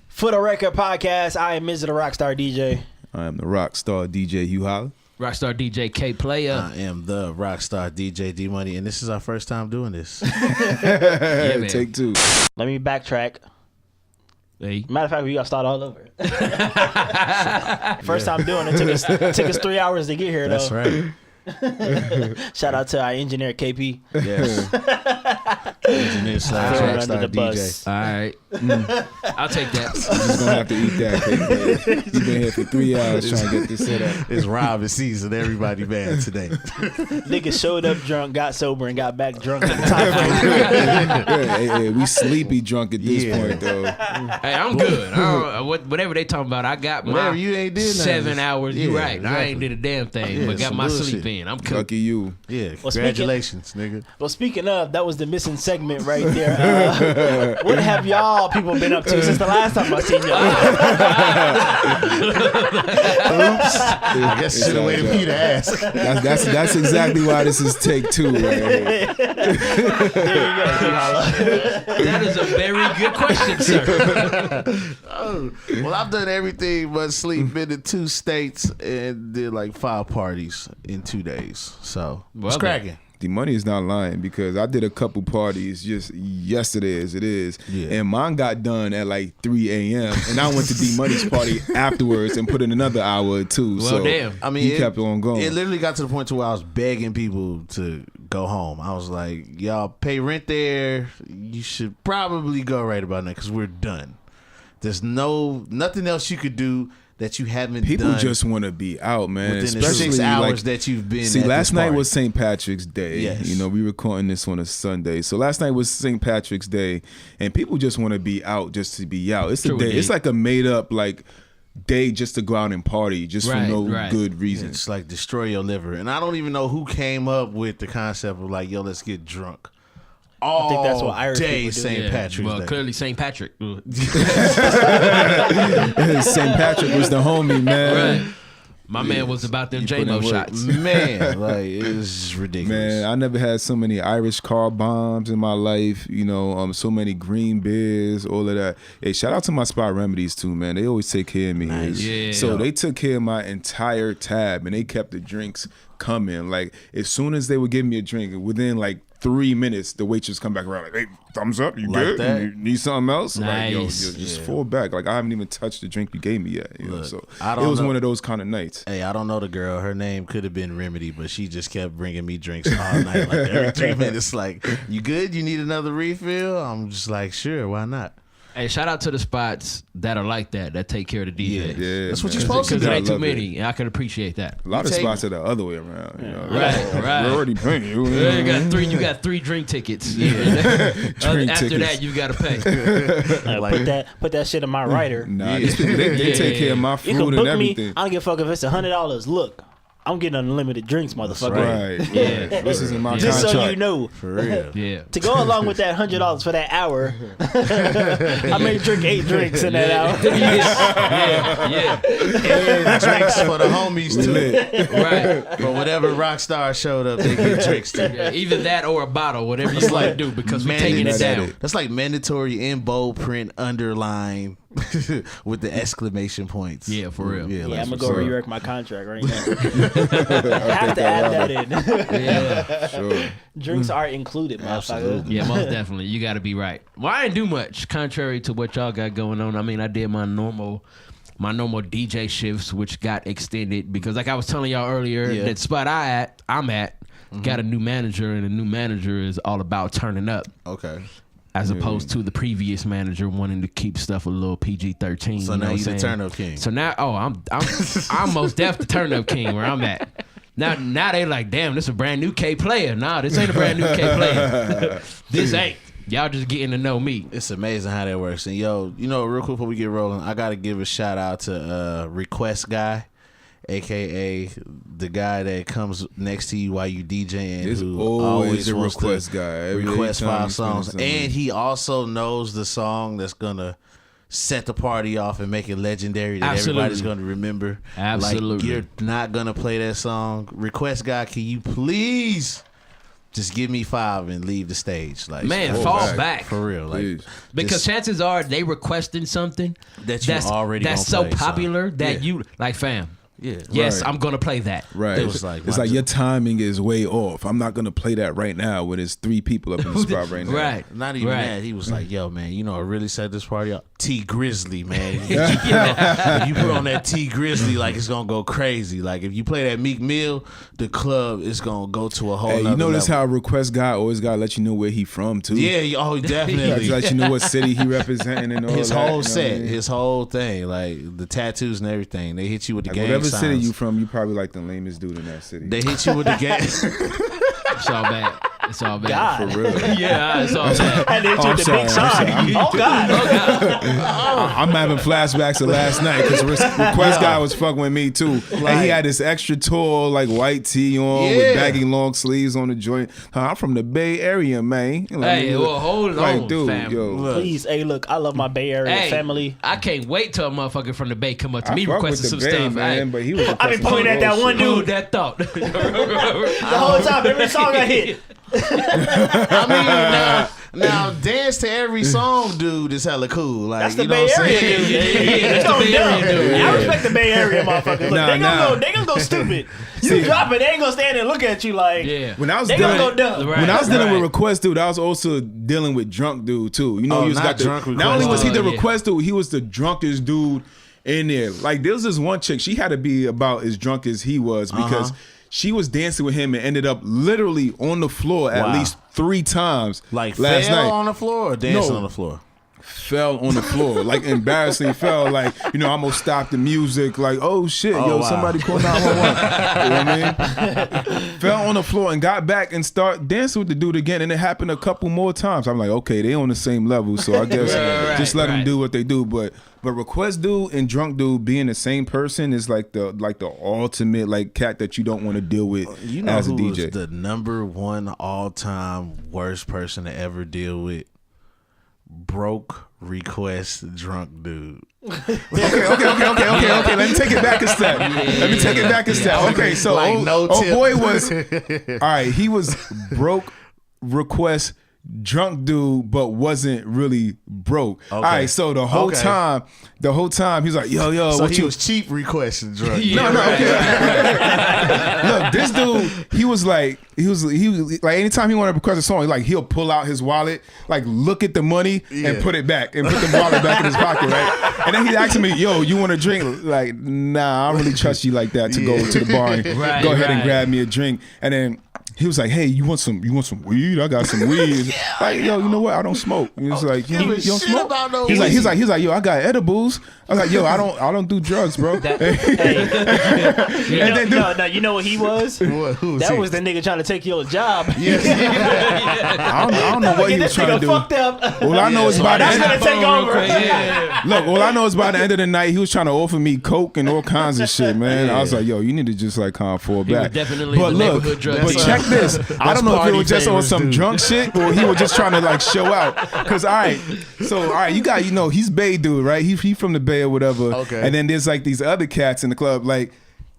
For the Record podcast, I am Mr. the Rockstar DJ. I am the Rockstar DJ Hugh Holla. Rockstar DJ K Player. I am the Rockstar DJ D Money, and this is our first time doing this. Yeah, man. Take two. Let me backtrack. Hey. Matter of fact, we got to start all over. First time doing it. Took us 3 hours to get here, though. That's right. Shout out to our engineer, KP. Yes. Engineer slash Throw it Rockstar under the DJ. bus. All right. I'll take that. You're just gonna have to eat that. You've been here for 3 hours trying to get this set up. It's Robin season. Everybody bad today. Niggas showed up drunk, got sober, and got back drunk at the time. Hey, we sleepy drunk at this Yeah. point though. Hey, I'm good. I don't, whatever they talking about, I got Whatever, my you ain't did nothing. 7 hours. You Yeah, right. I ain't exactly. did a damn thing, Yeah, but got some my bullshit. sleep in. I'm cool. Lucky you. Yeah. Well, Congratulations, nigga. Well, speaking of, that was the missing segment right there. What have y'all people been up to since the last time I seen y'all? I guess you should have waited for you to ask. That's exactly why this is take two right here. There you go, Holla. That is a very good question, sir. Oh, well, I've done everything but sleep. Been to 2 states and did like 5 parties in 2 days. So Well it's done. cracking. The money is not lying because I did a couple parties just yesterday as it is. Yeah. And mine got done at like 3 a.m. and I went to D Money's party afterwards and put in another hour or two. Well, so damn. I mean, he kept on going. It literally got to the point to where I was begging people to go home. I was like, y'all pay rent there. You should probably go right about now because we're done. There's nothing else you could do that you haven't People done just want to be out, man. within the Especially 6 hours like, that you've been. See, at last this night party. was St. Patrick's Day. Yes. You know, we recording this on a Sunday. So last night was St. Patrick's Day, and people just want to be out just to be out. It's a True day. indeed. It's like a made up like day just to go out and party just Right, for no right. good reason. It's like destroy your liver. And I don't even know who came up with the concept of like, yo, let's get drunk. All think that's what Irish day people do. St. Yeah, Patrick's well, Day. clearly St. Patrick. St. Patrick was the homie, man. Right. My man was about them He put in J-Mo work. shots. Man, like it's ridiculous. Man, I never had so many Irish car bombs in my life. You know, so many green beers, all of that. Hey, shout out to my Spot Remedies too, man. They always take care of me. Nice. Yeah. So they took care of my entire tab, and they kept the drinks coming. Like as soon as they would give me a drink, within like 3 minutes, the waitress come back around like, "Hey, thumbs up, you Like good? that? You need something else?" Like, yo, Nice. just Yeah. fall back. Like I haven't even touched the drink you gave me yet. You know, Look, so I it don't was know. one of those kind of nights. Hey, I don't know the girl. Her name could have been Remedy, but she just kept bringing me drinks all night. Like every 3 minutes, like, you good? You need another refill? I'm just like, sure, why not? Hey, shout out to the spots that are like that take care of the DJ. Yeah, That's what man. you're supposed to Because do. it ain't too love it. many. And I can appreciate that. A lot of take- spots are the other way around. You know? Right, right. We're already paying you. Yeah, you got three drink tickets. Drink After tickets. that, you got to pay. Put that shit in my writer. Nah, these people, they take care of my You food can and book me. everything. I don't give a fuck if it's $100. Look, I'm getting unlimited drinks, motherfucker. right. Right. Yeah. This is in my Just contract. so you know. For real. Yeah. To go along with that $100 for that hour, I may drink 8 drinks in that hour. Yeah. And drinks for the homies, too. Right. For whatever rock star showed up, they get drinks, too. Yeah, either that or a bottle, whatever you want to do, because we're taking it down. That's like mandatory in bold print underline with the exclamation points. Yeah, for real. Yeah, like I'm gonna what's go up. rework my contract right now. I have to add that in. Yeah. Sure. Drinks are included, motherfucker. Absolutely. Yeah, most definitely. You got to be right. Well, I didn't do much, contrary to what y'all got going on. I mean, I did my normal DJ shifts, which got extended because, like I was telling y'all earlier, Yeah. that spot I'm at, got a new manager, and the new manager is all about turning up, Okay. as opposed to the previous manager wanting to keep stuff a little PG-13. So you know now what you the I'm turn saying? up king. So now, I'm most deaf the turn up king where I'm at. Now they like, damn, this is a brand new K player. Nah, this ain't a brand new K player. This ain't. Y'all just getting to know me. It's amazing how that works. And yo, you know, real quick before we get rolling, I gotta give a shout out to Request Guy, aka the guy that comes next to you while you DJing. There's who always a wants to request guy. Every request time 5 you spin songs, something. and he also knows the song that's gonna set the party off and make it legendary that Absolutely. everybody's gonna remember. Absolutely. Like, you're not gonna play that song. Request Guy, can you please Just give me 5 and leave the stage. Like, Man, Oh, fall back. back. for real. Like, Please. Because chances are they requesting something That you already that's gonna so play, son. popular that Yeah. you like, fam. yeah. Yes, Right. I'm gonna play that. Right. It was like, it's my like your timing is way off. I'm not gonna play that right now when there's 3 people up in the spot right now. Right. Not even Right. that. He was like, "Yo, man, you know, what really set this party up. T Grizzly, man. If you put on that T Grizzly, like it's gonna go crazy. Like if you play that Meek Mill, the club is gonna go to a whole. Hey, you nother notice level. how a request guy always gotta let you know where he from too. Yeah. Oh, definitely. Let you know what city he representing and all His that, whole you know what I set, mean? his whole thing, like the tattoos and everything. They hit you with the Like, gang whatever signs. city you from, you probably like the lamest dude in that city. They hit you with the gang. It's all bad. It's all bad. God. For real. Yeah, it's all bad. And then Oh, I'm the sorry, big I'm sign. sorry. Oh God. I'm having flashbacks of last night because request guy was fucking with me too, and Like- he had this extra tall like white tee on Yeah. with baggy long sleeves on the joint. I'm from the Bay Area, man. Like, Hey, nigga, well, hold like, on, dude, fam. yo. Look. Please, hey, look, I love my Bay Area Hey, family. I can't wait till a motherfucker from the Bay come up to I me fuck with requesting the some Bay, stuff. man, Hey, but he was. I been pointing at that one hold dude that thought. the whole time. Every song I hit. I mean, now dance to every song, dude, is hella cool. Like That's the you know Bay what I'm Area saying? dude. Yeah, that's It's gonna the Bay be dumb. Area dude. I respect the Bay Area motherfuckers. Look, Nah, nah. they gonna go stupid. You drop it, they ain't gonna stand there and look at you like. Yeah. When I was They gonna dealing, go dumb. Right. when I was dealing with Right. request dude, I was also dealing with drunk dude too. You know, Oh, he was not got the, drunk not only was he the request. Yeah. request dude, he was the drunkest dude in there. Like there was this one chick, she had to be about as drunk as he was because she was dancing with him and ended up literally on the floor at Wow. least 3 times. Like last fell night. on the floor or dancing No. on the floor? Fell on the floor, like embarrassingly fell, like, you know, almost stopped the music, like, oh shit, yo, wow. somebody call 911. You know what I mean? Fell on the floor and got back and start dancing with the dude again, and it happened a couple more times. I'm like, okay, they on the same level, so I guess Right, just let them right. do what they do. But request dude and drunk dude being the same person is like the ultimate like cat that you don't want to deal with You know as a who DJ. was the number one all time worst person to ever deal with? Broke request drunk dude. Okay. Let me take it back a step. Let me take it back a step. Okay, so Like, no tip. boy was all right. He was broke request drunk dude, but wasn't really broke. All right, so the whole Okay. time he was like, yo, So what he you? was cheap requesting drunk. Yeah. No, okay. Look, this dude, he was like anytime he wanted to request a song, he'll pull out his wallet, like look at the money and put it back and put the wallet back in his pocket, right? And then he's asking me, yo, you want a drink? Like, nah, I don't really trust you like that to go to the bar and Right, go ahead and right. grab me a drink. And then he was like, hey, you want some weed? I got some weed. Like, yo, you know what? I don't smoke. He was like, you give a don't shit smoke? about no He's weed. like, yo, I got edibles. I was like, yo, I don't do drugs, bro. Hey, And then, dude, you know what he was? Who That he? was the nigga trying to take your job. I don't know what he Get was this trying nigga to do. fucked up. All I know is by the That's end. gonna take Real over. quick, yeah. Look, all I know is by the end of the night, he was trying to offer me coke and all kinds of shit, man. I was like, yo, you need to just like kind of fall He was back. definitely But the look, neighborhood drug but dealer. check this. I don't know if it party was just on favors, some dude. drunk shit or he was just trying to like show out. Cause all right, you got, he's Bay dude, right? He from the Bay or whatever. Okay. And then there's like these other cats in the club, like.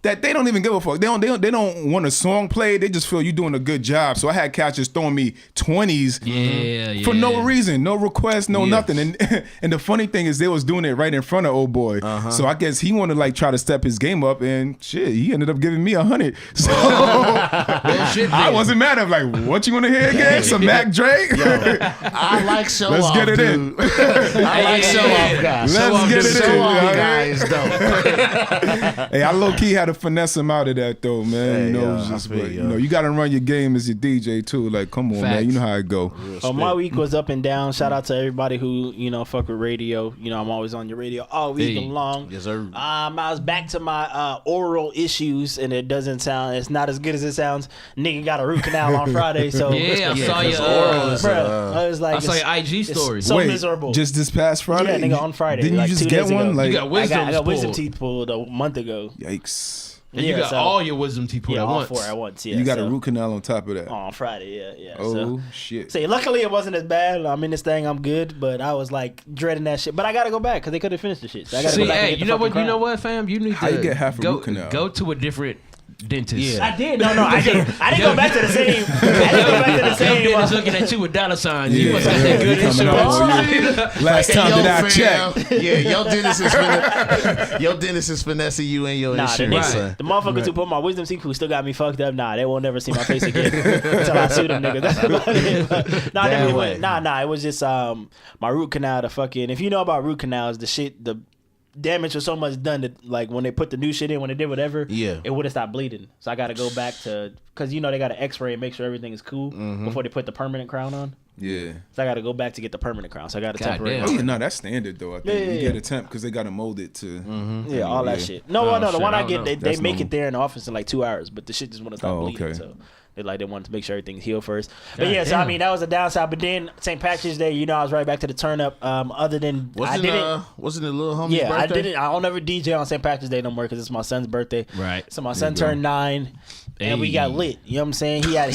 That they don't even give a fuck. They don't want a song played. They just feel you doing a good job. So I had cats just throwing me 20s Yeah. for no reason, no request, no Yes. nothing. And the funny thing is they was doing it right in front of old boy. So I guess he wanted to like try to step his game up, and shit, he ended up giving me 100. So Shit, I then. wasn't mad. I'm like, what you want to hear again? Some Mac Drake? I like show Let's off. get it in. dude. I like show off guys. Let's get it in. Show off Yeah. guy is dope. Hey, I low key had to finesse him out of that though, man. Hey, you know, yo, it was I just, feel but, you. you know, you got to run your game as your DJ too. Like, come on, man. Facts. You know how it go. Oh, my week was up and down. Shout out to everybody who, fuck with radio. I'm always on your radio all week Hey. long. Yes, sir. I was back to my oral issues, and it's not as good as it sounds. Nigga got a root canal on Friday, so Yeah, I saw your oral is, bruh, I was like, I saw your IG it's story. so Wait, miserable. just this past Friday? Yeah, nigga, on Friday, Didn't like you just 2 get days ago. one? Like, You got wisdom I got wisdom pulled. teeth pulled a month ago. yikes. And you Yeah, got so- all your wisdom teeth pulled Yeah, at all once. 4 at once. Yeah, You got so, a root canal on top of that. on Friday. Yeah. Oh, So. shit. See, luckily it wasn't as bad. I'm in this thing. I'm good, but I was like dreading that shit. But I gotta go back because they couldn't finish the shit. So I gotta See, go back and hey, get you the know what? fucking You know crown. what, fam? You need How to you get half a go root canal? go to a different dentist. Yeah. I did. No, I didn't. I didn't go back to the same. I didn't go back to the Your same. dentist looking at you with dollar signs. You must have that good Coming up insurance. on you. Last time Yo, that I fam, checked. your dentist is finessing you and your Nah, the insurance. niggas, son. the motherfuckers who put my wisdom teeth who still got me fucked up. Nah, they will never see my face again until I sue them niggas. That's about it. Nah, I never Damn went. way. Nah, it was just my root canal. The fucking, if you know about root canals, the damage was so much done that like when they put the new shit in, when they did whatever, Yeah. it would have stopped bleeding. So I got to go back to, because you know they got to X-ray and make sure everything is cool before they put the permanent crown on. Yeah. So I got to go back to get the permanent crown. So I got a God temporary. damn. Oh yeah, no, that's standard though. I think Yeah. you get a temp because they got to mold it to. Yeah, all that Yeah. shit. No, Oh, no, the shit, one I I don't get, know. they That's make normal. it there in the office in like 2 hours, but the shit just want to stop Oh, bleeding. okay. So they wanted to make sure everything's healed first. But God yeah, so I damn. mean that was a downside. But then St. Patrick's Day, you know, I was right back to the turn up. Other than Wasn't it little homie's yeah, birthday? I didn't. I don't ever DJ on St. Patrick's Day no more because it's my son's birthday. Right. So my son turned 9, and we got Hey. lit. You know what I'm saying? He had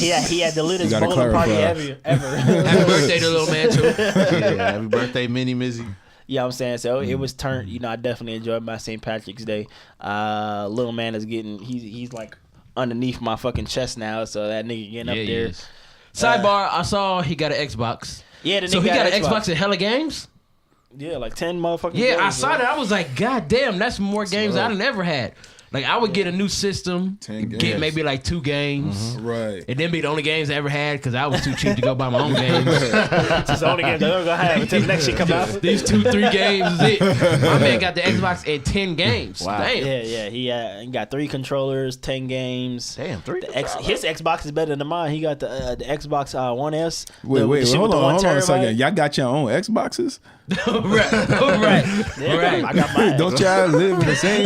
the littest gotta bowling party clarify. ever. Happy birthday to little man too. Yeah, happy birthday, Mini Mizzy. You know what I'm saying? So it was turned. You know, I definitely enjoyed my St. Patrick's Day. Little man is getting. He's like underneath my fucking chest now. So that nigga getting up Yeah, there. yes. Sidebar, I saw he got an Xbox. Yeah, the So nigga he got an Xbox. Xbox at hella games? Yeah, like 10 motherfucking. Yeah, I games, saw bro. that. I was like, God damn, that's more games I done ever had. Like I would get a new system, 10 get games. maybe like 2 games. Right. And then be the only games I ever had because I was too cheap to go buy my own games. It's the only games I'm gonna have until the next shit come out. These 2-3 games is it. My man got the Xbox at 10 games. Wow. Damn. Yeah. He got 3 controllers, 10 games. Damn, 3 His Xbox is better than mine. He got the Xbox One S. Wait, shit with hold the on 1 a terabyte. second. Y'all got your own Xboxes? right. Yeah, Right. I got mine. Don't y'all live in the same?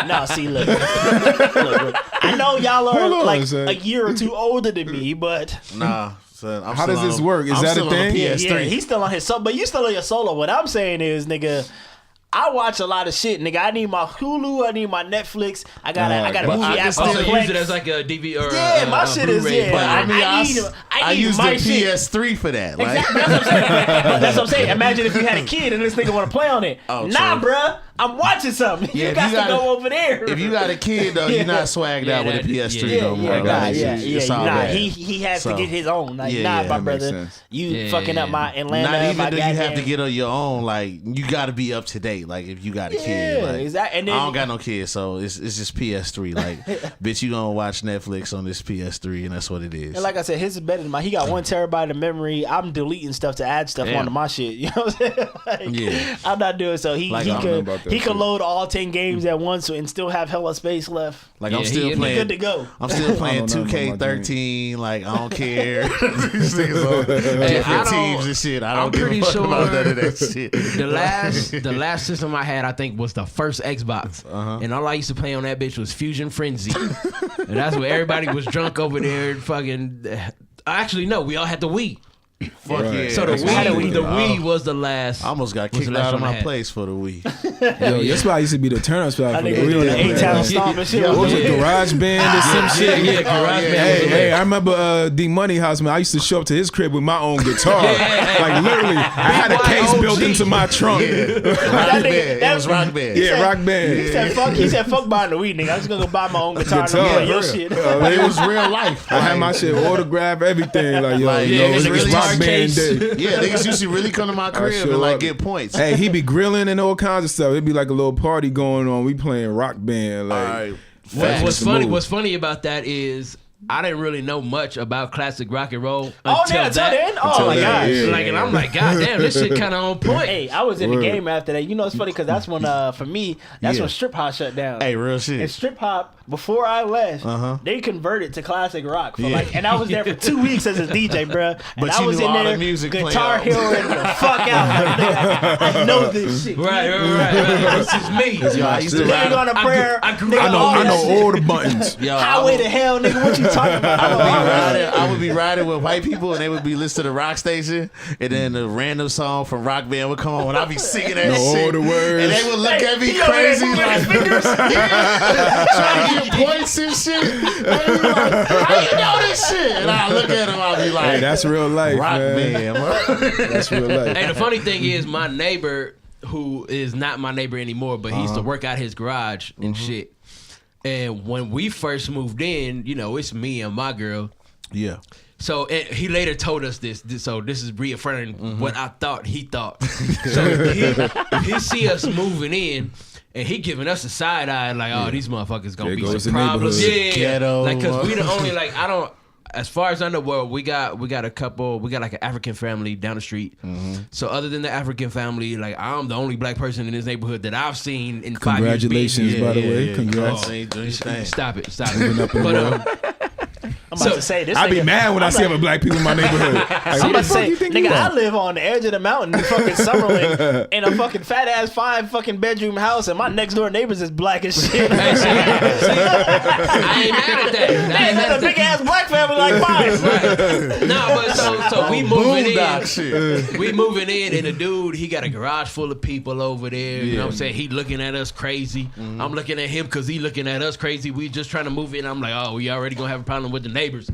No, see, look. Look. I know y'all are Hold on, like son. a year or 2 older than me, but Nah, son. I'm How still does this on- work? Is I'm that a still on the thing? yeah, PS3. he's still on his solo. But you still on your solo. What I'm saying is, nigga, I watch a lot of shit, nigga. I need my Hulu. I need my Netflix. I got a but movie I app can on Also still Plex. use it as like a DV or Yeah, my a shit is, Blu-ray yeah. player. I mean, I need use my the shit. PS3 for that. Like, Exactly. That's what I'm saying. Imagine if you had a kid and this nigga want to play on it. Oh, Nah, true. bruh. I'm watching something. Yeah, You if got you to gotta- go over there. if you got a kid though, you're not swagged Yeah, out with a that- PS3 yeah, no more. yeah, Like, yeah, it's yeah. all Nah, bad. he has So, to get his own. Like, yeah, nah, yeah, my that makes brother, sense. you Yeah, fucking up yeah. my Atlanta. Not even my though you have to goddamn- get on your own. Like you got to be up to date. Like if you got a kid, Yeah, like, exactly. And then, I don't got no kids, so it's just PS3. Like, bitch, you gonna watch Netflix on this PS3, and that's what it is. and like I said, his is better than mine. He got 1 terabyte of memory. I'm deleting stuff to add stuff Damn. onto my shit. You know what I'm saying? Like, Yeah. I'm not doing so. He Like, I don't know could about that he could shit. load all 10 games at once and still have hella space left. Like Yeah, I'm he still in there. playing. Good to go. I'm still playing I don't know about my 2K13. Like I don't care. These niggas on I different don't- teams and shit. I don't I'm give pretty a fuck sure about none of that shit. The last system I had, I think, was the first Xbox, Uh-huh. and all I used to play on that bitch was Fusion Frenzy, and that's where everybody was drunk over there. Fucking, actually, no, we all had the Wii. Fuck Right. yeah. So the That's what I had a Wii, Wii. the Wii was the last. I almost got was kicked the last out of one I my had. place for the Wii. Yo, that's why I used to be the turn up spot I for the think he was doing the real. 8-town stomp and shit. What was it, Yeah. Garage Band or some shit? yeah, Garage Band. Hey, hey, I remember D Money House, man. I used to show up to his crib with my own guitar. Like literally, I had a case OG. built into my trunk. Rock That nigga- band. It that- was rock band. Yeah, said- Rock He Band. said, fuck buying the weed, nigga. I'm just gonna go buy my own guitar and Guitar, I'm play your yeah. shit. But it was real life. I had my shit autographed, everything. Like, yo, Like, you yeah, know, it's it's really Rock hard Band case. day. Yeah, niggas used to really come to my crib show and like up. get points. Hey, he be grilling and all kinds of stuff. It'd be like a little party going on. We playing Rock Band. Like, All right. What's the funny? move. What's funny about that is I didn't really know much about classic rock and roll Oh, until until that. then? Oh, Until my then, God. yeah. Like, and I'm like, God damn, this shit kind of on point. Hey, I was in the Word. game after that. You know, it's funny because that's when, for me, that's Yeah. when Strip Hop shut down. Hey, real And shit. Strip Hop, before I left, Uh-huh. they converted to classic rock for Yeah. like, and I was there for 2 weeks as a DJ, bruh. And But I you was knew in all there, the music Guitar playing. Hero and the fuck out. Like, nigga, I know this shit. Right. This is me. Yo, I used to Living ride. on a prayer. I grew nigga, up- all I that know shit. all the buttons. Yo, Highway to hell, nigga. What you talking about? I would be riding with white people and they would be listening to rock station and then the random song from Rock Band would come on and I'd be singing that Know all shit. the words. And they would look at me He over there crazy moving like his fingers. trying to get points and shit. They be like, how you know this shit? And I look at them, I'll be like, Hey, that's real life, Rock man. Band. That's real life. Hey, the funny thing is, my neighbor, who is not my neighbor anymore, but he used to work out his garage and shit. And when we first moved in, you know, it's me and my girl. Yeah. So he later told us this. So this is reaffirming what I thought he thought. So he see us moving in, and he giving us a side eye like, oh, these motherfuckers gonna be some problems. Yeah, Ghetto. like because we the only like I don't. As far as I know, well, we got a couple. We got like an African family down the street. So other than the African family, like I'm the only black person in this neighborhood that I've seen in 5 years. Congratulations, by the way. Yeah. Congrats. Stop it. Moving up in the world. I'm about to say this. I be nigga- mad when I see other black people in my neighborhood. Like, I'm who about the to fuck say, you think you nigga, I are? live on the edge of the mountain in fucking Summerlin in a fucking fat ass 5 fucking bedroom house, and my next door neighbors is black as shit. Hey, see, I ain't mad at that. I ain't Hey, mad that's at a big that. ass black family like mine. Right. No, but so we moving Boondock in. shit. We moving in, and the dude, he got a garage full of people over there. You know what I'm saying? He looking at us crazy. I'm looking at him because he looking at us crazy. We just trying to move in. I'm like, oh, we already gonna have a problem with the neighbors.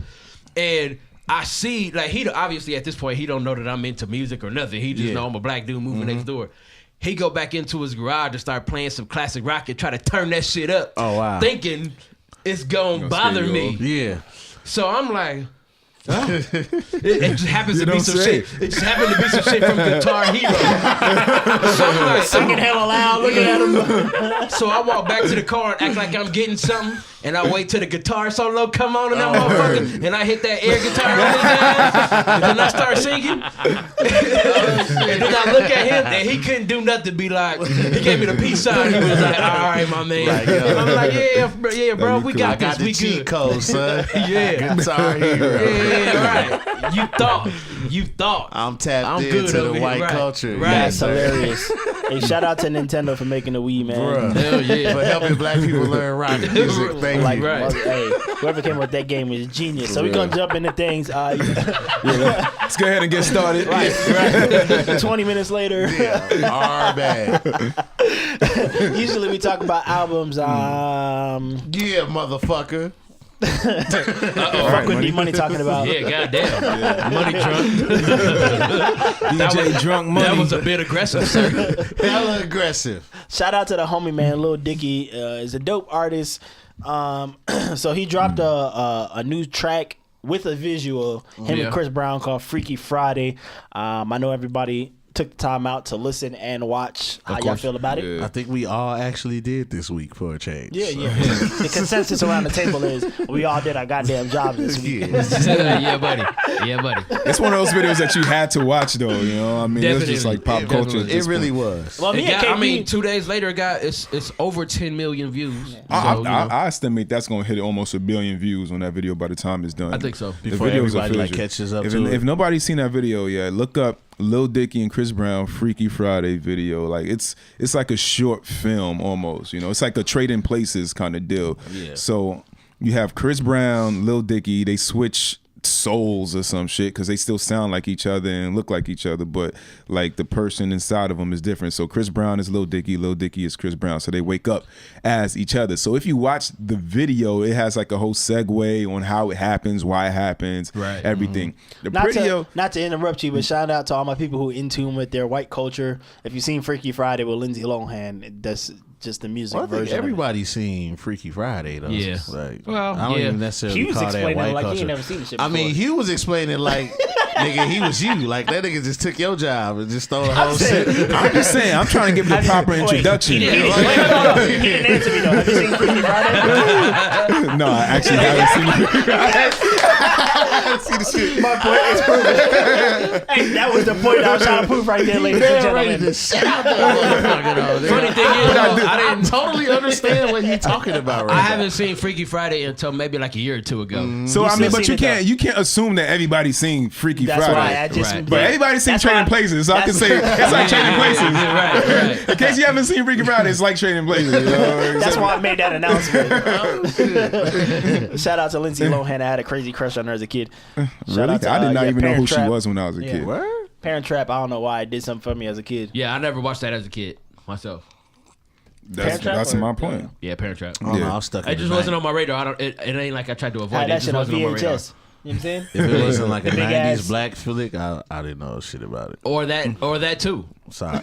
And I see, like, he obviously at this point, he don't know that I'm into music or nothing. He just know I'm a black dude moving next door. He go back into his garage and start playing some classic rock and try to turn that shit up. Oh, wow. Thinking it's gonna bother scare you me. Yeah. So I'm like, it just happens to You be don't some say. shit. It just happened to be some shit from Guitar Hero. So I'm like, Singing hella loud, looking at him. so I walk back to the car and act like I'm getting something, and I wait till the guitar solo come on and that motherfucker, and I hit that air guitar on his ass, and then I start singing, and then I look at him, and he couldn't do nothing. Be like, he gave me the peace sign. He was like, all right, my man. Like, yo. And I'm like, yeah, bro, we I got got this. the We cheat good. code, son. Yeah. Guitar Hero. Yeah, right. You thought. I'm tapped I'm into good the over here, white right. culture. Right. That's sir. hilarious. Hey, shout out to Nintendo for making the Wii, man. Bruh. Hell yeah. For helping black people learn rock music. Thank Like, you. Right. hey, whoever came up with that game was genius. So we're gonna jump into things. Let's go ahead and get started. Right. 20 minutes later. Our bad. Usually we talk about albums. Yeah, motherfucker. Fuck with D Money talking about. Yeah, goddamn. Money drunk. DJ Drunk Money. That was a bit aggressive, sir. Hella aggressive. Shout out to the homie man, Lil Dicky. Is a dope artist. So he dropped a new track with a visual. Him and Chris Brown called Freaky Friday. I know everybody took the time out to listen and watch. How y'all feel about it? I think we all actually did this week for a change. Yeah, so. yeah. The consensus around the table is we all did our goddamn jobs this week. Yeah, buddy. Yeah, buddy. It's one of those videos that you had to watch, though. You know, I mean, it was just Definitely. like pop It culture. at It this really point. was. Well, me and KP, I mean, 2 days later, it's over 10 million views. So, I estimate that's gonna hit almost 1 billion views on that video by the time it's done. I think so. The Before video's everybody, like, official. catches up if, to if it. nobody's seen that video yet, look up Lil Dicky and Chris Brown Freaky Friday video. Like it's like a short film almost. You know, it's like a Trading Places kind of deal. Yeah. So you have Chris Brown, Lil Dicky. They switch souls or some shit because they still sound like each other and look like each other, but like the person inside of them is different. So Chris Brown is Lil Dicky is Chris Brown. So they wake up as each other. So if you watch the video, it has like a whole segue on how it happens, why it happens, Right. everything. The not video. to interrupt you, but shout out to all my people who are in tune with their white culture. If you've seen Freaky Friday with Lindsay Lohan, that's just the music Well, I think version. everybody's seen Freaky Friday though. Yeah. Like, Well, I don't yeah. even necessarily He was call that explaining white it like he culture. ain't never seen the shit I mean, before. he was explaining like, nigga, he was you. Like that nigga just took your job and just stole the whole saying- shit. I'm just saying, I'm trying to give it a proper introduction. He didn't, wait, no. He didn't answer me though. Have you seen Freaky Friday? No, I actually haven't seen it. See the shit. My point is proven. Hey, that was the point I was trying to prove right there, ladies and Man ready gentlemen. to shout that motherfucker though. Funny thing is, though, I I didn't. totally understand what you talking about right I now. haven't seen Freaky Friday until maybe like a year or two ago. So You I mean, still but seen you it, can't assume that everybody's seen Freaky That's Friday. why I just. Right. But everybody's seen That's Trading why- Places, so I can that's- say it's like Trading Places. Right. In case you haven't seen Freaky Friday, it's like Trading Places. You know? That's why I made that announcement. Shout out to Lindsay Lohan. I had a crazy crush on her as a kid. Shout Really? out to, I did not even know Parent who she Trap. was when I was a Yeah. kid. Word? Parent Trap. I don't know why it did something for me as a kid. Yeah, I never watched that as a kid myself. Parent Trap That's or- my point. Yeah, Parent Trap. I don't know, Yeah. I was stuck. It in just the wasn't 90s. on my radar. It ain't like I tried to I avoid had it. It that just shit on wasn't on my radar. VHS. You know what I'm saying? If it wasn't like a Big 90s ass- black flick, I didn't know shit about it. Or that too. Sorry.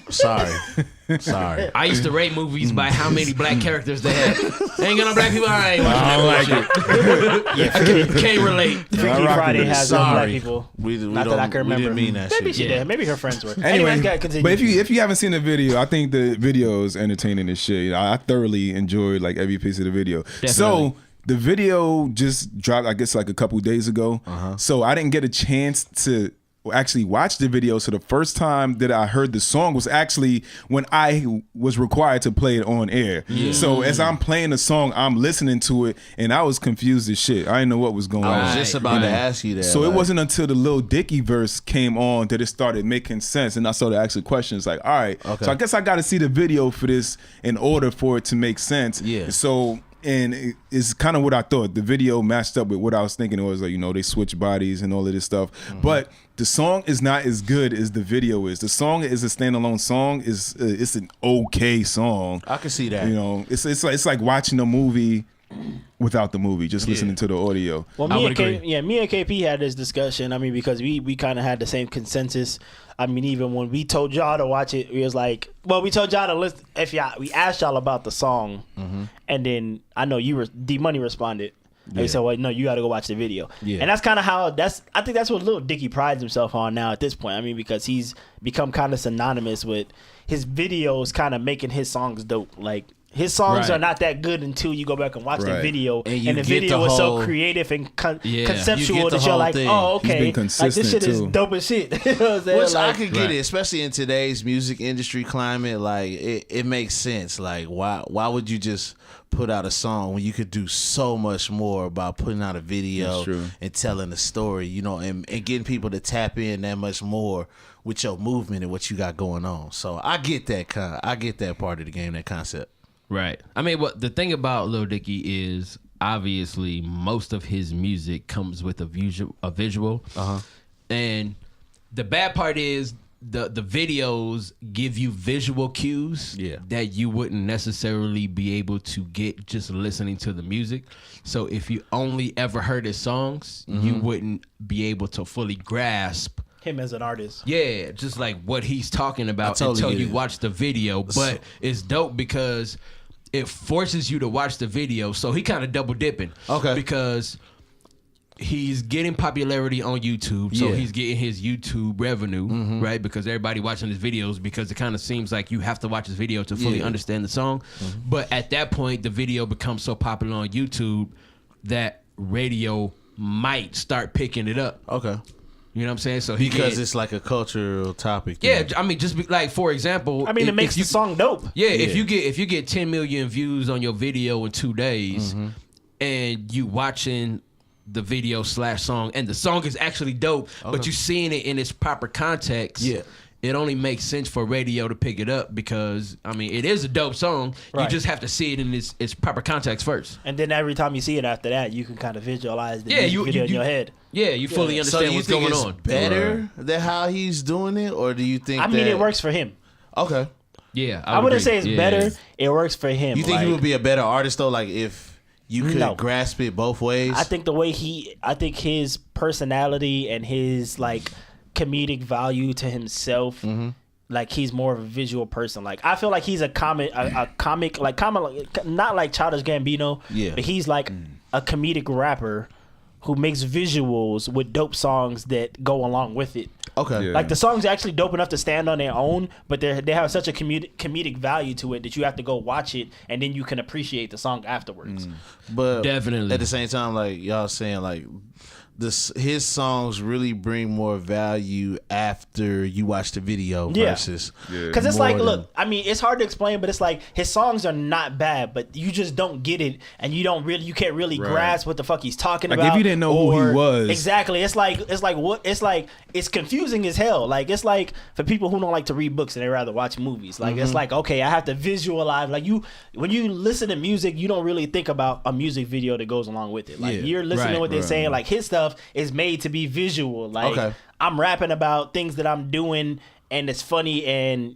I used to rate movies by how many black characters they had. Ain't got no black people. I ain't watching that bullshit. Can't relate. Freaky Friday has no black people. We Not that I can remember. We didn't mean that Maybe shit. she did. Maybe her friends were. Anyway, Anyways, continue. but if you haven't seen the video, I think the video is entertaining as shit. I thoroughly enjoyed like every piece of the video. Definitely. So the video just dropped, I guess, like a couple days ago. So I didn't get a chance to actually watch the video. So the first time that I heard the song was actually when I was required to play it on air. So as I'm playing the song, I'm listening to it, and I was confused as shit. I didn't know what was going on. I was just about to ask you that. So it wasn't until the Lil Dicky verse came on that it started making sense, and I started asking questions like, all right, so I guess I got to see the video for this in order for it to make sense. Yeah. So, and it's kind of what I thought. The video matched up with what I was thinking. It was like, they switch bodies and all of this stuff. But the song is not as good as the video is. The song is a standalone song. It's an okay song. I can see that. It's like watching a movie without the movie, just listening to the audio. Well, me and KP had this discussion. I mean, because we kind of had the same consensus. I mean, even when we told y'all to watch it, it was like, we told y'all to listen. We asked y'all about the song, and then I know D-Money responded. And he said, well, no, you got to go watch the video. Yeah. And that's kind of how I think that's what Lil Dicky prides himself on now at this point. I mean, because he's become kind of synonymous with his videos kind of making his songs dope. Like, his songs are not that good until you go back and watch the video. And the video was so creative and conceptual that you're like, oh, okay. Like, this shit is dope as shit. You know what I'm saying? Which I could get it, especially in today's music industry climate. Like, it makes sense. Like, why would you just put out a song when you could do so much more about putting out a video and telling a story, and getting people to tap in that much more with your movement and what you got going on. So I get that I get that part of the game, that concept. Right. I mean, the thing about Lil Dicky is obviously most of his music comes with a visual. And the bad part is the videos give you visual cues that you wouldn't necessarily be able to get just listening to the music. So if you only ever heard his songs, you wouldn't be able to fully grasp him as an artist. Yeah, just like what he's talking about until you watch the video. But it's dope because it forces you to watch the video. So he kind of double dipping. Okay. Because he's getting popularity on YouTube, so he's getting his YouTube revenue, right? Because everybody watching his videos, because it kind of seems like you have to watch his video to fully understand the song. But at that point, the video becomes so popular on YouTube that radio might start picking it up. Okay. You know what I'm saying? So because it's like a cultural topic. Yeah, I mean, just like for example, I mean, it makes the song dope. Yeah, if you get 10 million views on your video in 2 days, and you watching the video / song, and the song is actually dope, but you seeing it in its proper context. Yeah. It only makes sense for radio to pick it up because, I mean, it is a dope song. Right. You just have to see it in its proper context first. And then every time you see it after that, you can kind of visualize the video in your head. Yeah, you fully understand what's going on. Better than how he's doing it, or do you think I mean, it works for him. Okay. Yeah, I wouldn't say it's better. It works for him. You think he would be a better artist, though, like if you could grasp it both ways? I think the way I think his personality and his, like, comedic value to himself, like he's more of a visual person. Like I feel like he's a comic, not like Childish Gambino, but he's like a comedic rapper who makes visuals with dope songs that go along with it. Okay, like the songs are actually dope enough to stand on their own, but they have such a comedic value to it that you have to go watch it and then you can appreciate the song afterwards. But definitely at the same time, like y'all saying, like his songs really bring more value after you watch the video versus because it's like, look, I mean, it's hard to explain, but it's like his songs are not bad, but you just don't get it, and you can't really grasp what the fuck he's talking about. If you didn't know who he was, exactly, it's confusing as hell. Like it's like for people who don't like to read books and they rather watch movies. Like it's like, okay, I have to visualize. Like when you listen to music, you don't really think about a music video that goes along with it. Like you're listening to what they're saying. Like his stuff is made to be visual. Like I'm rapping about things that I'm doing and it's funny, and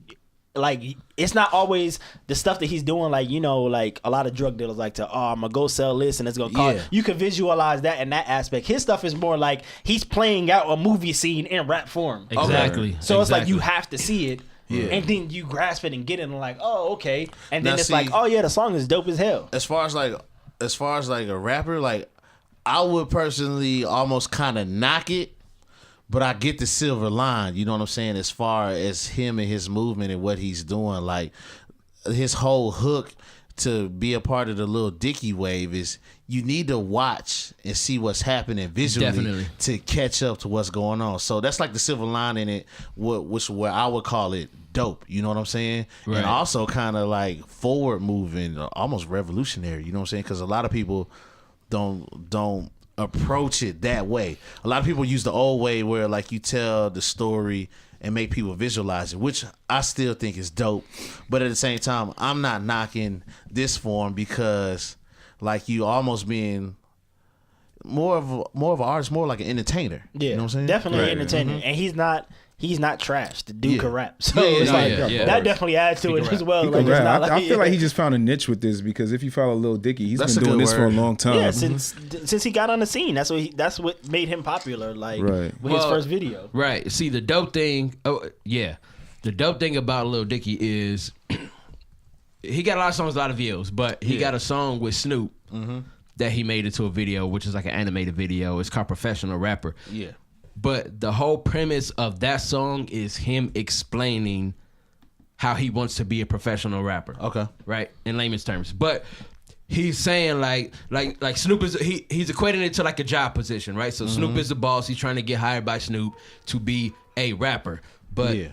like it's not always the stuff that he's doing, like, you know, like a lot of drug dealers like to, I'm gonna go sell this and it's gonna cost. You can visualize that in that aspect. His stuff is more like he's playing out a movie scene in rap form. Exactly. So it's like you have to see it. and then you grasp it and get it and like, oh, okay, and then Now, it's see, like, oh yeah, the song is dope as hell. As far as like a rapper, like I would personally almost kind of knock it, but I get the silver line. You know what I'm saying? As far as him and his movement and what he's doing, like his whole hook to be a part of the Lil Dicky wave is you need to watch and see what's happening visually Definitely. to catch up to what's going on. So that's like the silver line in it, which where I would call it dope. You know what I'm saying? Right. And also kind of like forward moving, almost revolutionary. You know what I'm saying? Because a lot of people don't approach it that way. A lot of people use the old way where like you tell the story and make people visualize it, which I still think is dope. But at the same time, I'm not knocking this form because like you almost being more of an artist, more like an entertainer. Yeah, You know what I'm saying? definitely Right. entertaining, and he's not trash. The dude Yeah. can rap, so Yeah, it's yeah, like yeah. that definitely adds to He it can as rap. well. He Like, can it's rap. not I like, feel like he just found a niche with this because if you follow Lil Dicky, he's That's been a doing good this for a word. long time. yeah, since he got on the scene, that's what made him popular. Like Right. with his Well, first video. Right. See, the dope thing. Oh, yeah. The dope thing about Lil Dicky is he got a lot of songs, a lot of views, but he got a song with Snoop that he made into a video, which is like an animated video. It's called Professional Rapper. Yeah. But the whole premise of that song is him explaining how he wants to be a professional rapper. Okay. Right? In layman's terms. But he's saying like Snoop is he's equating it to like a job position, right? So Snoop is the boss. He's trying to get hired by Snoop to be a rapper. But Yeah.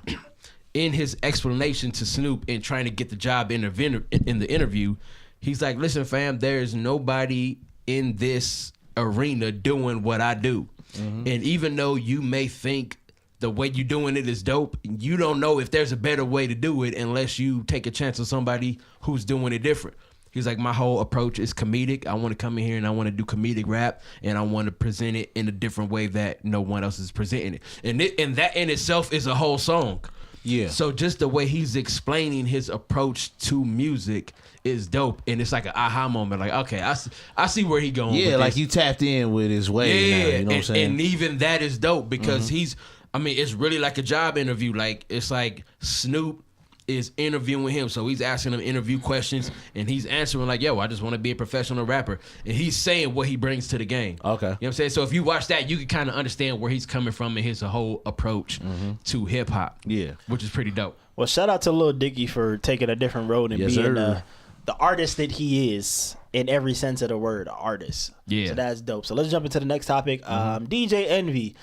in his explanation to Snoop and trying to get the job in the interview, he's like, listen, fam, there's nobody in this arena doing what I do. And even though you may think the way you're doing it is dope, you don't know if there's a better way to do it unless you take a chance on somebody who's doing it different. He's like, my whole approach is comedic. I want to come in here and I want to do comedic rap, and I want to present it in a different way that no one else is presenting it. And that in itself is a whole song. Yeah. So just the way he's explaining his approach to music is dope, and it's like an aha moment. Like, okay, I see where he going. Yeah, with like this. you tapped in with his way. Yeah, Now, you know what I'm saying? and even that is dope because it's really like a job interview. Like it's like Snoop is interviewing him, so he's asking him interview questions, and he's answering like, "Yo, I just want to be a professional rapper," and he's saying what he brings to the game. Okay. You know what I'm saying? So if you watch that, you can kind of understand where he's coming from and his whole approach to hip hop. Yeah. which is pretty dope. Well, shout out to Lil Dicky for taking a different road and Yes, being sir. the artist that he is in every sense of the word, artist. Yeah. So that's dope. So let's jump into the next topic. DJ Envy.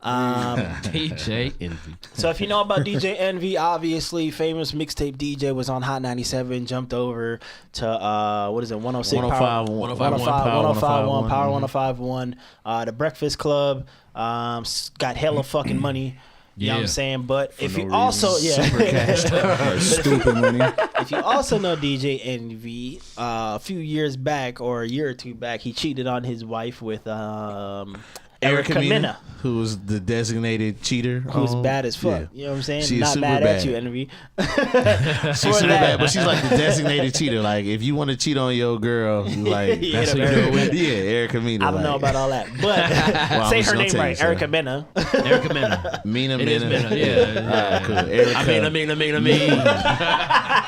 DJ Envy. So if you know about DJ Envy, obviously famous mixtape DJ, was on Hot 97, jumped over to what is it, 106 105, 105.1 Power Mhm. 105.1, The Breakfast Club, got hella fucking money. You know what I'm Yeah. saying? But if no you also Like, stupid money. if you also know DJ Envy, a few years back or a year or two back, he cheated on his wife with Erica Mena, who was the designated cheater. who's bad as fuck. Yeah. You know what I'm saying? She's Not super mad bad. at you, Envy. She's super bad, but she's like the designated cheater. Like if you want to cheat on your girl, you like Yeah, that's who you Erica do it with. Yeah, Erica Mena. I don't know about all that, but I'm say just her gonna name tell you, right, son. Erica Mena. Erica Mena. Mena. It is Mena. Yeah. Cool. Erica. I mean.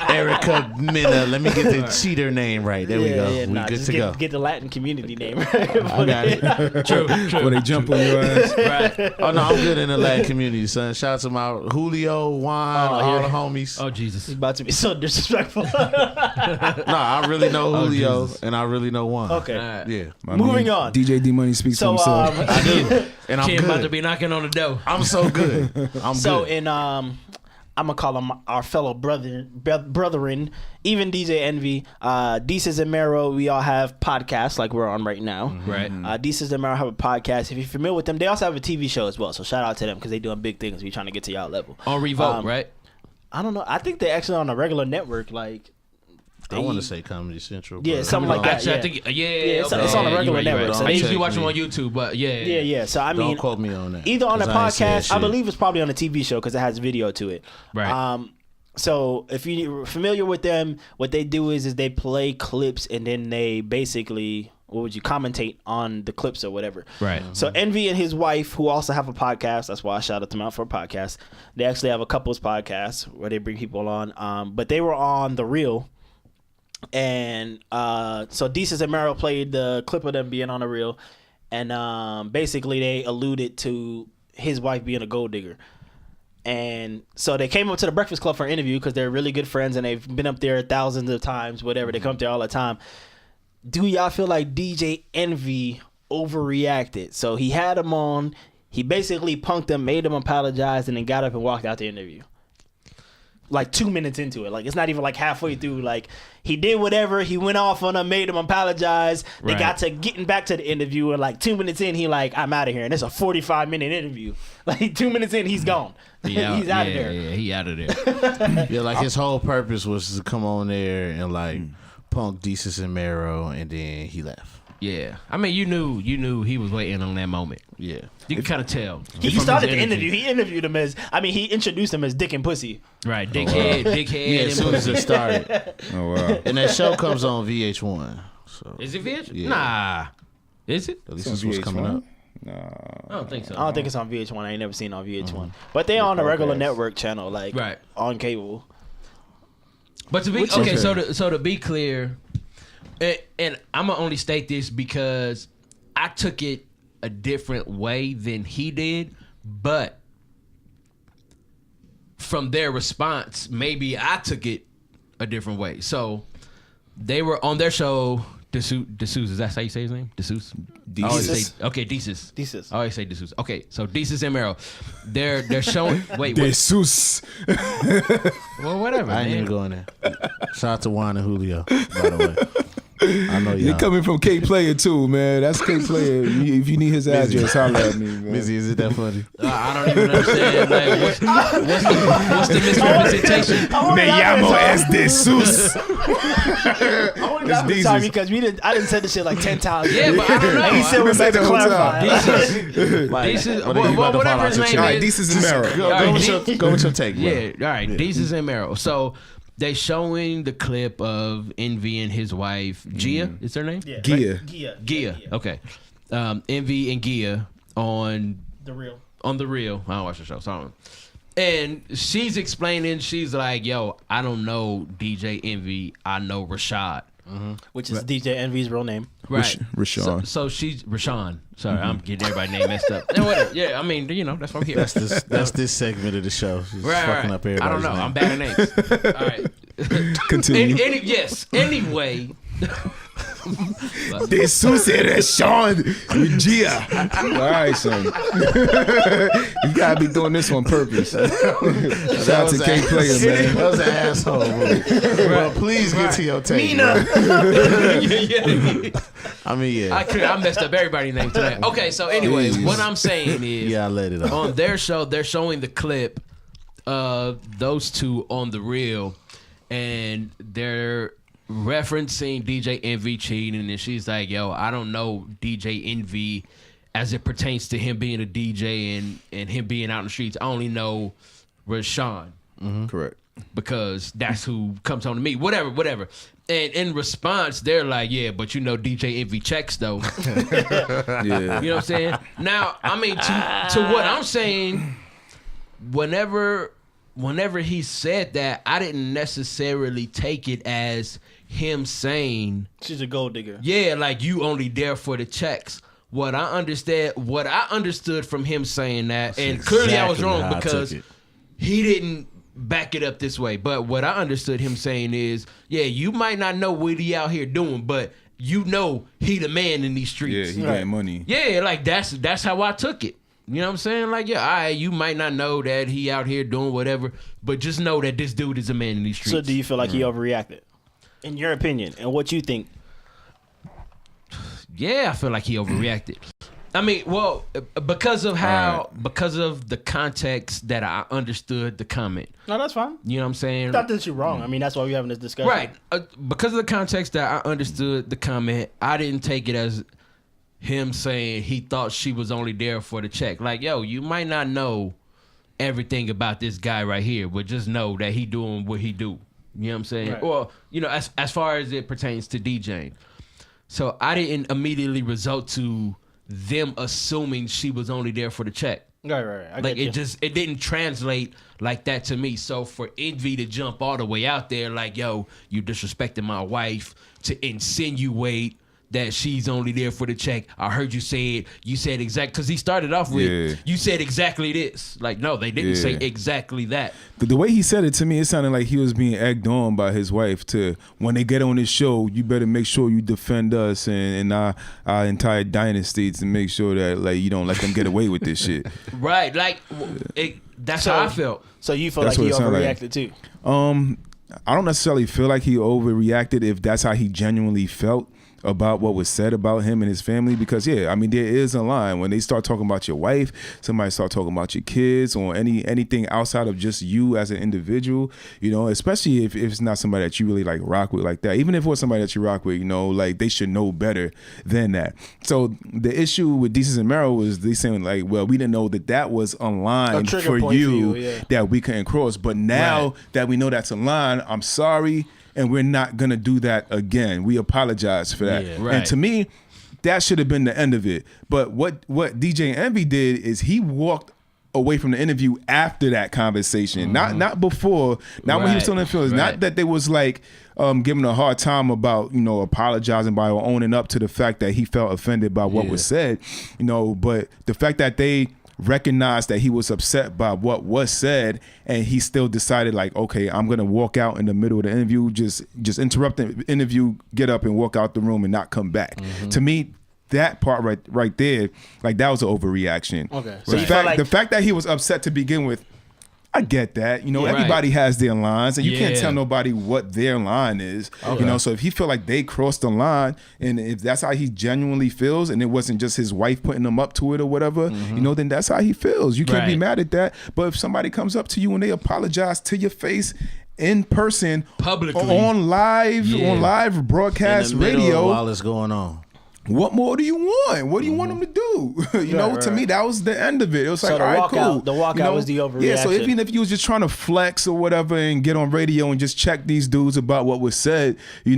Erica Mena. Let me get the cheater name right. There we go. We nah, good just to go. get the Latin community name. I got it. True. Before they jump on your ass. Right. Oh no, I'm good in the Latin community, son. Shout out to my Julio, Juan, all here. the homies. Oh Jesus. He's about to be so disrespectful. Nah, I really know Julio Jesus. and I really know Juan. Okay. All right. Yeah. My Moving man, on. DJ D Money speaks So for himself. I do. And I'm Kid about to good. be knocking on the door. I'm so good. I'm So good. in I'm gonna call him our fellow brethren, even DJ Envy, Desus and Mero, we all have podcasts like we're on right now. Right. Desus and Mero have a podcast. If you're familiar with them, they also have a TV show as well. So shout out to them because they doing big things. We trying to get to y'all level. On Revolt, right? I don't know. I think they actually on a regular network. Like I want to say Comedy Central. Yeah, but something don't- like that. Actually, yeah. I think it's okay. on a Yeah, regular you're right, network, you're so right. I they- usually watch them on YouTube, but Yeah. So I Don't mean, quote me on that. either on a 'cause I ain't said podcast, I shit. believe it's probably on a TV show because it has video to it. Right. So if you're familiar with them, what they do is they play clips and then they basically commentate on the clips or whatever. Right. So Envy and his wife, who also have a podcast, that's why I shouted them out for a podcast. They actually have a couples podcast where they bring people on. But they were on The Real. And so Desus and Mero played the clip of them being on The Real. And basically they alluded to his wife being a gold digger. And so they came up to the Breakfast Club for an interview because they're really good friends and they've been up there thousands of times, whatever. They come up there all the time. Do y'all feel like DJ Envy overreacted? So he had him on. He basically punked him, made him apologize, and then got up and walked out the interview. Like 2 minutes into it. Like, it's not even like halfway through. Like, he did whatever. He went off on him, made him apologize. They got to getting back to the interview, and like 2 minutes in, he like, I'm out of here. And it's a 45-minute interview. Like, 2 minutes in, he's gone. He's out of there. Yeah, he out of there. Yeah, like his whole purpose was to come on there and like punk Desus and Mero, and then he left. Yeah. I mean, you knew he was waiting on that moment. Yeah. You can kind of tell. He started the interview. He interviewed him he introduced him as Dick and Pussy. Right, dickhead. Yeah, as soon as it started. Oh wow. And that show comes on VH1. So Is it VH? Yeah. Nah. Is it? at least this was coming up. I don't think so. I don't think it's on VH1. I ain't never seen it on VH1. But they on a regular network channel, like on cable. But to be so to be clear, and I'm gonna only state this because I took it a different way than he did, but from their response, maybe I took it a different way. So they were on their show. Desus, is that how you say his name? Desus. Okay, Desus. Desus. I always say Desus. Okay, so Desus and Mero, they're showing. Wait. Desus. Well, whatever. I ain't even going there. Shout out to Juan and Julio, by the way. I know You're y'all. coming from K Player too, man. That's K Player. If you need his address, holler at me, man. Busy, is it that funny? I don't even understand. Like, what's the misrepresentation? Me llamo es Desus. I only got this time because I didn't say this shit like 10 times. Yeah, but I don't know. And he said we're back to clarify. Whatever his name All right, is. Desus and Mero. Go with your take, bro. Yeah, all right. Desus and Mero. So they showing the clip of Envy and his wife Gia. Is her name? Yeah. Gia. Gia. Okay. Envy and Gia on The Real. On The Real. I don't watch the show, so I don't know. And she's explaining, she's like, yo, I don't know DJ Envy. I know Rashad. Which is DJ Envy's real name. Right. Rashawn. So she's Rashawn. Sorry, I'm getting everybody's name messed up. And whatever. Yeah, I mean, that's what I'm here. That's this segment of the show. She's fucking up everybody's I don't know. name. I'm bad at names. All right. Continue. Anyway. Desus and Rashawn with Gia. All right, son. You gotta be doing this on purpose. Shout out to K Player, man. That was an asshole move. Well, please get to your take. Nina. I mean, yeah. I messed up everybody's name today. Okay, so anyway, what I'm saying is, Yeah, I let it out. on their show, they're showing the clip of those two on The Real, and they're referencing DJ Envy cheating, and she's like, yo, I don't know DJ Envy as it pertains to him being a DJ and him being out in the streets. I only know Rashawn. Correct. Because that's who comes home to me. Whatever. And in response, they're like, yeah, but you know DJ Envy checks, though. Yeah. You know what I'm saying? Now, I mean, to what I'm saying, whenever he said that, I didn't necessarily take it as him saying, She's a gold digger. yeah, like you only there for the checks. What I understood from him saying that, and clearly I was wrong because he didn't back it up this way. But what I understood him saying is, yeah, you might not know what he out here doing, but you know he the man in these Yeah, streets. he getting money. Yeah, like that's how I took it. You know what I'm saying? Like, yeah, all right, you might not know that he out here doing whatever, but just know that this dude is a man in these streets. So do you feel like he overreacted? In your opinion, and what you think? Yeah, I feel like he overreacted. I mean, well, because of the context that I understood the comment. No, that's fine. You know what I'm saying? Not that you're wrong. I mean, that's why we're having this discussion. Right. Because of the context that I understood the comment, I didn't take it as him saying he thought she was only there for the check. Like, yo, you might not know everything about this guy right here, but just know that he doing what he do. You know what I'm saying? Right. Or, you know, as far as it pertains to DJing. So I didn't immediately result to them assuming she was only there for the check. Right. I Like get you. it didn't translate like that to me. So for Envy to jump all the way out there like, yo, you disrespecting my wife, to insinuate that she's only there for the check. I heard you say it. You said because he started off with, you said exactly this. Like, no, they didn't say exactly that. The way he said it to me, it sounded like he was being egged on by his wife to, when they get on this show, you better make sure you defend us and our entire dynasty to make sure that like you don't let them get away with this shit. Right. Like, that's how I felt. So you feel That's like he what it sounded overreacted too? I don't necessarily feel like he overreacted if that's how he genuinely felt about what was said about him and his family, because there is a line when they start talking about your wife, somebody start talking about your kids, or anything outside of just you as an individual, especially if it's not somebody that you really like rock with like that. Even if it was somebody that you rock with, like they should know better than that. So the issue with Desus and Mero was they saying like, well, we didn't know that was a line for you that we couldn't cross, but now that we know that's a line, I'm sorry, and we're not going to do that again. We apologize for that. Yeah, right. And to me, that should have been the end of it. But what DJ Envy did is he walked away from the interview after that conversation. Not before, not when he was still in the feelings. Not that they was like giving a hard time about, apologizing by or owning up to the fact that he felt offended by what was said, but the fact that they recognized that he was upset by what was said, and he still decided like, okay, I'm gonna walk out in the middle of the interview, just interrupt the interview, get up and walk out the room and not come back. To me, that part right there, like that was an overreaction. Okay. So the fact that he was upset to begin with, I get that. Everybody has their lines, and you can't tell nobody what their line is. Okay. So if he feel like they crossed the line, and if that's how he genuinely feels, and it wasn't just his wife putting him up to it or whatever, then that's how he feels. You can't be mad at that. But if somebody comes up to you and they apologize to your face in person, publicly, on live broadcast in the middle radio, while it's going on. What more do you want? What do you want them to do? To me, that was the end of it. It was like, all right, cool. The walkout was the overreaction. Yeah, so even if you was just trying to flex or whatever and get on radio and just check these dudes about what was said, you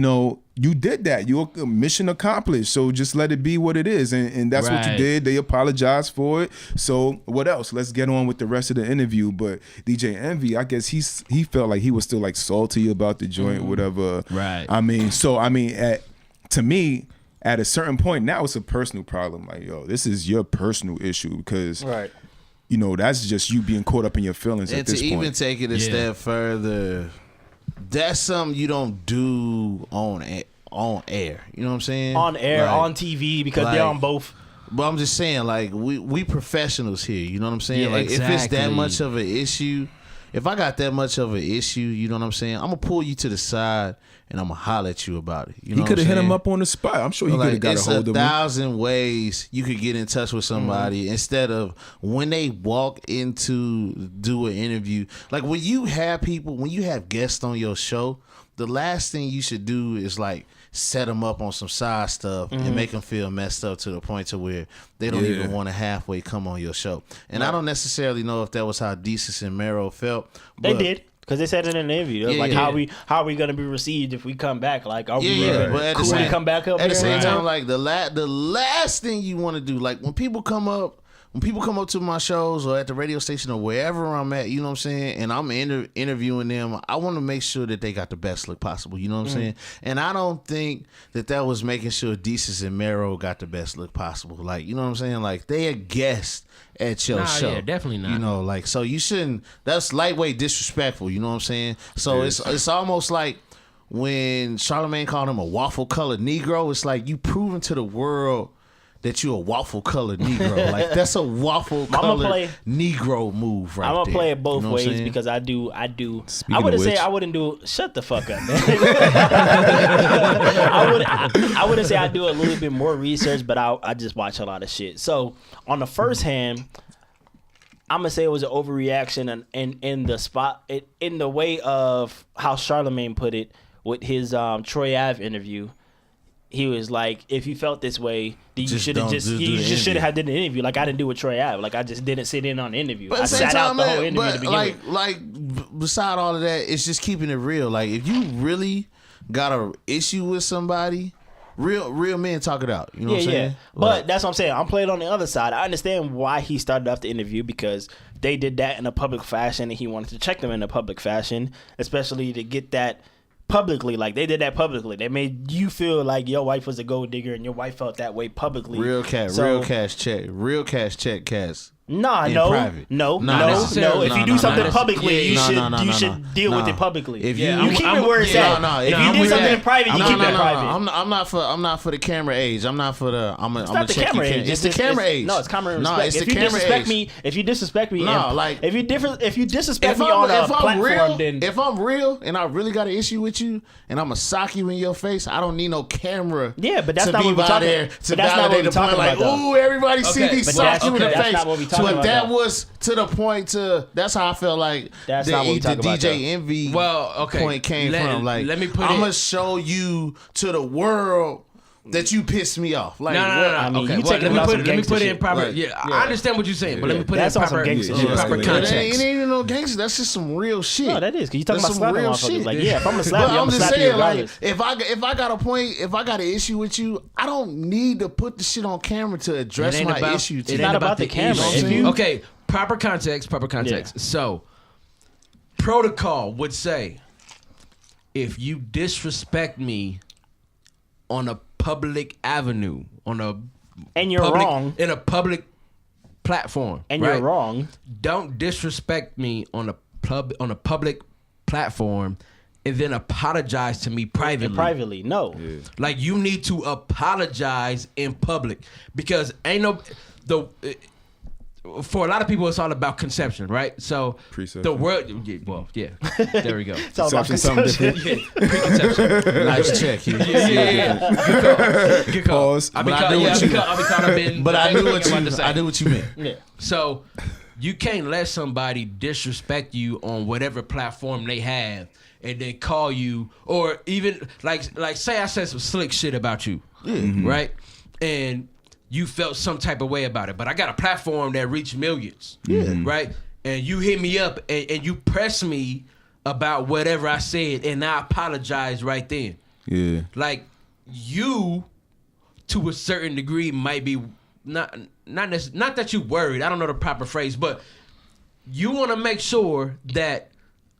did that. Your mission accomplished. So just let it be what it is. And that's what you did. They apologized for it. So what else? Let's get on with the rest of the interview. But DJ Envy, I guess he felt like he was still like salty about the joint, whatever. Right. To me, at a certain point, now it's a personal problem. Like, yo, this is your personal issue because, that's just you being caught up in your feelings at this point. And to even take it a step further, that's something you don't do on air. You know what I'm saying? On air, on TV, because they're on both. But I'm just saying, like, we professionals here. You know what I'm saying? Yeah, like, if it's that much of an issue, if I got that much of an issue, you know what I'm saying? I'm gonna pull you to the side and I'm gonna holler at you about it. You know he could have hit him up on the spot. I'm sure he could have got a hold of him. It's 1,000 ways you could get in touch with somebody instead of when they walk into do an interview. Like when you have guests on your show, the last thing you should do is like set them up on some side stuff and make them feel messed up to the point to where they don't even want to halfway come on your show. And I don't necessarily know if that was how Desus and Mero felt. They did. Because they said it in the interview. It was how are we going to be received if we come back? Like, are we cool to come back up? At the same time, like the last thing you want to do, like when people come up to my shows or at the radio station or wherever I'm at, you know what I'm saying, and I'm interviewing them, I want to make sure that they got the best look possible, you know what I'm saying? And I don't think that was making sure Desus and Mero got the best look possible. Like, you know what I'm saying? Like, they a guest at your show. Yeah, definitely not. Like, so you shouldn't, that's lightweight disrespectful, you know what I'm saying? So it's almost like when Charlamagne called him a waffle-colored Negro, it's like you proving to the world that you a waffle-colored Negro. Like, that's a waffle-colored Negro move right there. I'm going to play it both ways because I do. Speaking I wouldn't of say which, I wouldn't do. Shut the fuck up, man. I wouldn't say I do a little bit more research, but I just watch a lot of shit. So, on the first hand, I'm going to say it was an overreaction in the spot, in the way of how Charlamagne put it with his Troy Ave interview. He was like, if you felt this way, then you should have did an interview. Like I didn't do with Troy Ave. Like I just didn't sit in on the interview. I sat out the whole interview to begin with. Like beside all of that, it's just keeping it real. Like if you really got an issue with somebody, real men talk it out. You know what I'm saying? But that's what I'm saying. I'm playing on the other side. I understand why he started off the interview because they did that in a public fashion and he wanted to check them in a public fashion, especially to get that publicly. Like they did that publicly. They made you feel like your wife was a gold digger and your wife felt that way publicly. Real cash check, Cass. No. If you do something publicly, you should deal with it publicly. If you keep it where it's at. If you did something in private, you keep it private. I'm not for the camera age. I'm not for the. It's not the camera age. It's the camera age. No, it's camera respect. No, it's the camera age. If you disrespect me, if you disrespect me on a platform, then if I'm real and I really got an issue with you and I'm gonna sock you in your face, I don't need no camera. Yeah, but that's not what we're talking about. To validate the point, like, ooh, everybody see me sock you in the face. But that was to the point that's how I felt like the DJ Envy point came from. Like, I'm gonna show you to the world that you pissed me off. Like, no. Okay, let me put it in proper. I understand what you're saying, but let me put it in proper context. It ain't even no gangster. That's just some real shit. No, that is because you talking about slapping motherfuckers. Like, if I'm gonna slap you, I'm just saying, like, if I got a point, if I got an issue with you, I don't need to put the shit on camera to address my issue. It's not about the camera. Okay, proper context. Yeah. So, protocol would say, if you disrespect me on a public avenue, and you're wrong in a public platform, and you're wrong, don't disrespect me on a public platform and then apologize to me privately. No, like you need to apologize in public because for a lot of people, it's all about conception, right? So the word, there we go. It's all about conception. Preconception. Nice check. Good call. Pause. I knew what you meant. Yeah. So you can't let somebody disrespect you on whatever platform they have, and then call you, or even like say I said some slick shit about you, right? And you felt some type of way about it, but I got a platform that reached millions, right? And you hit me up and you press me about whatever I said, and I apologize right then. Yeah, like you, to a certain degree, might be not that you worried. I don't know the proper phrase, but you want to make sure that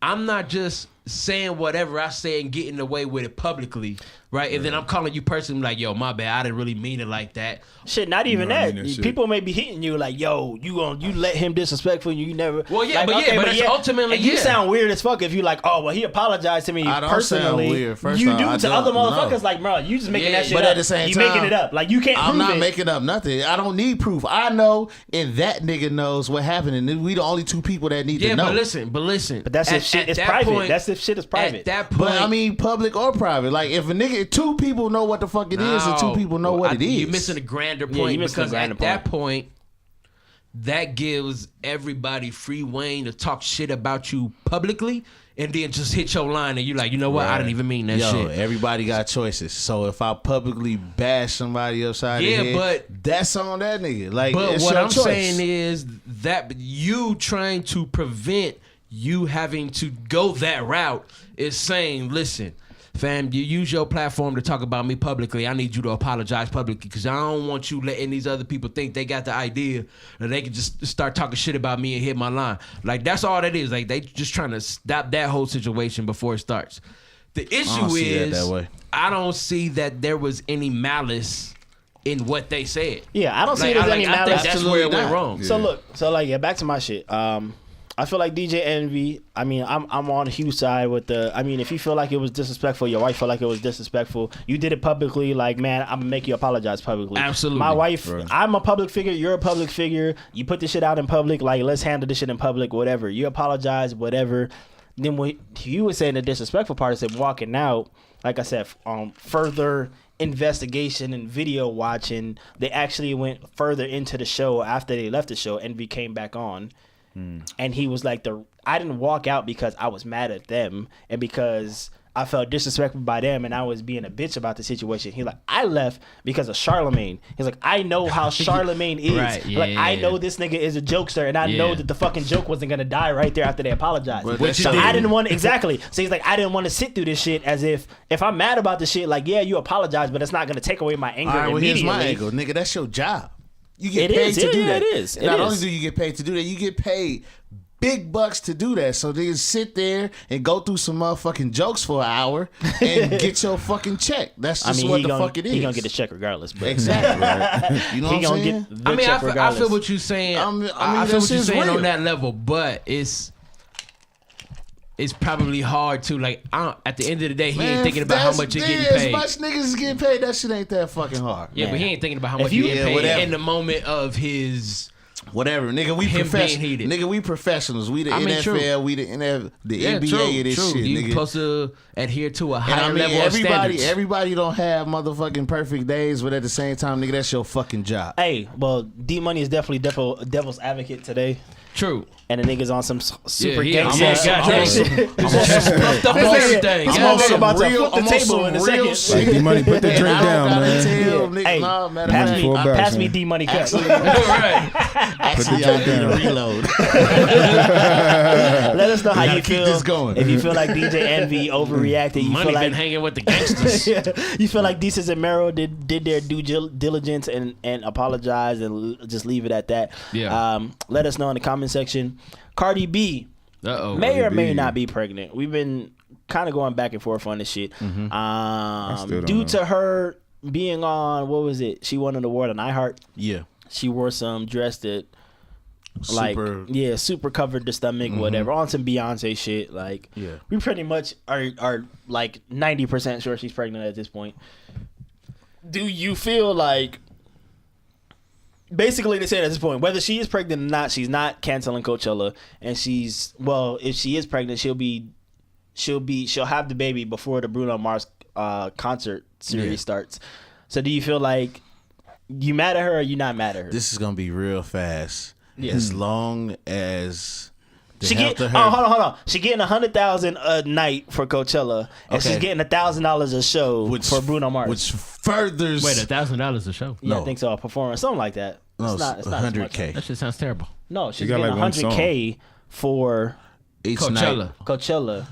I'm not just saying whatever I say and getting away with it publicly, right? And then I'm calling you personally like, yo, my bad, I didn't really mean it like that. Shit, not even that. People may be hitting you like, yo, you let him disrespectful you never. Well, yeah, like, but ultimately, and you sound weird as fuck if you like, oh, well, he apologized to me personally. Sound weird. First you off, do to other motherfuckers like, bro, you just making that shit but up. At the same you time, making it up. Like you can't. I'm not it. making up nothing. I don't need proof. I know, and that nigga knows what happened, and we the only two people that need to know. Yeah, but listen. But that's if shit is private. That's if shit is private. At that point, but I mean, public or private. Like if a nigga, two people know what the fuck it is, and two people know what it is. You're missing a grander point because at that point, that gives everybody free reign to talk shit about you publicly, and then just hit your line, and you're like, you know what? I didn't even mean that shit. Everybody got choices. So if I publicly bash somebody upside the head, but that's on that nigga. Like, but what I'm saying is that you trying to prevent you having to go that route is saying, listen, fam, you use your platform to talk about me publicly. I need you to apologize publicly because I don't want you letting these other people think they got the idea that they can just start talking shit about me and hit my line. Like, that's all that is. Like, they just trying to stop that whole situation before it starts. The issue is, I don't see that there was any malice in what they said. Yeah, I don't see there's any malice. I think that's where it went wrong. Yeah. So back to my shit. I feel like DJ Envy, I mean, I'm on Hugh's side with the, I mean, if you feel like it was disrespectful, your wife felt like it was disrespectful, you did it publicly, like, man, I'm going to make you apologize publicly. Absolutely. My wife, I'm a public figure, you're a public figure, you put this shit out in public, like, let's handle this shit in public, whatever. You apologize, whatever. Then when you were saying the disrespectful part, is walking out, like I said, further investigation and video watching, they actually went further into the show after they left the show. Envy came back on. And he was like, I didn't walk out because I was mad at them and because I felt disrespected by them and I was being a bitch about the situation. He's like, I left because of Charlemagne. He's like, I know how Charlemagne is. Right, yeah, like, I yeah. know this nigga is a jokester and I Yeah. know that the fucking joke wasn't gonna die right there after they apologized. But Which So you I did. didn't want exactly. So he's like, I didn't want to sit through this shit as if I'm mad about the shit, like, yeah, you apologize, but it's not gonna take away my anger All right, well, here's immediately. my angle, nigga. That's your job. You get It paid is, to yeah, do yeah, that. it is, And it not is. only do you get paid to do that, you get paid big bucks to do that. So niggas sit there and go through some motherfucking jokes for an hour and get your fucking check. That's I just mean, what he the gonna, fuck it is. He gonna get his check regardless. But Exactly. Right? You know he what I'm gonna saying? get the I mean, check I regardless. feel what you're saying. I mean, I that feel what you're shit's saying real. on that level, but it's probably hard to like. At the end of the day, he ain't thinking about how much you're getting paid. As much niggas is getting paid, that shit ain't that fucking hard. Yeah, but he ain't thinking about how much you- you get Yeah, paid whatever. in the moment of his. Whatever, nigga. We Him being professionals. heated. Nigga, we professionals. We the I mean, NFL. true. We the the Yeah, NBA true, of this true. shit, You nigga. supposed to adhere to a And higher I mean, level of standards. everybody don't have motherfucking perfect days, but at the same time, nigga, that's your fucking job. Hey, well, D Money is definitely devil's advocate today, True. and the niggas on some super Yeah, gangster. yeah, gotcha. shit. Puffed up I'm on on everything. I'm Yeah. also about to real- flip the I'm on table some in a real second. Like, D-Money, put the And drink I don't down, gotta man. tell Yeah. niggas, Hey, nah, matter pass of me, Full fact, back, pass me man. D Money cut. Right. actually, y'all need a reload. Let us know how gotta you keep feel. this going. If you feel like DJ Envy overreacted, you Money feel been like hanging with the gangsters. you feel like Desus and Mero did their due diligence and apologize and just leave it at that. Yeah. Let us know in the comment section. Cardi B Uh-oh. may or may B. not be pregnant. We've been kind of going back and forth on this shit. still don't Due know. to her being on, what was it? She won an award on iHeart. Yeah. She wore some dress that, like, Super- super covered the stomach, whatever, on some Beyonce shit. Like, Yeah. we pretty much are like 90% sure she's pregnant at this point. Do you feel like, basically they said at this point, whether she is pregnant or not, she's not canceling Coachella, and if she is pregnant, she'll have the baby before the Bruno Mars concert series starts. So do you feel like you mad at her or you not mad at her? This is gonna be real fast. Yeah. As long as the She health get of her. hold on. She getting $100,000 a night for Coachella, and she's Okay. getting $1,000 a show for Bruno Mars. Which furthers. Wait, $1,000 a show? yeah, I no. think so. A performance, something like that. No, It's not as much. 100K That shit sounds terrible. No, she's got, getting like, one song. $100K for each Coachella. night. Coachella.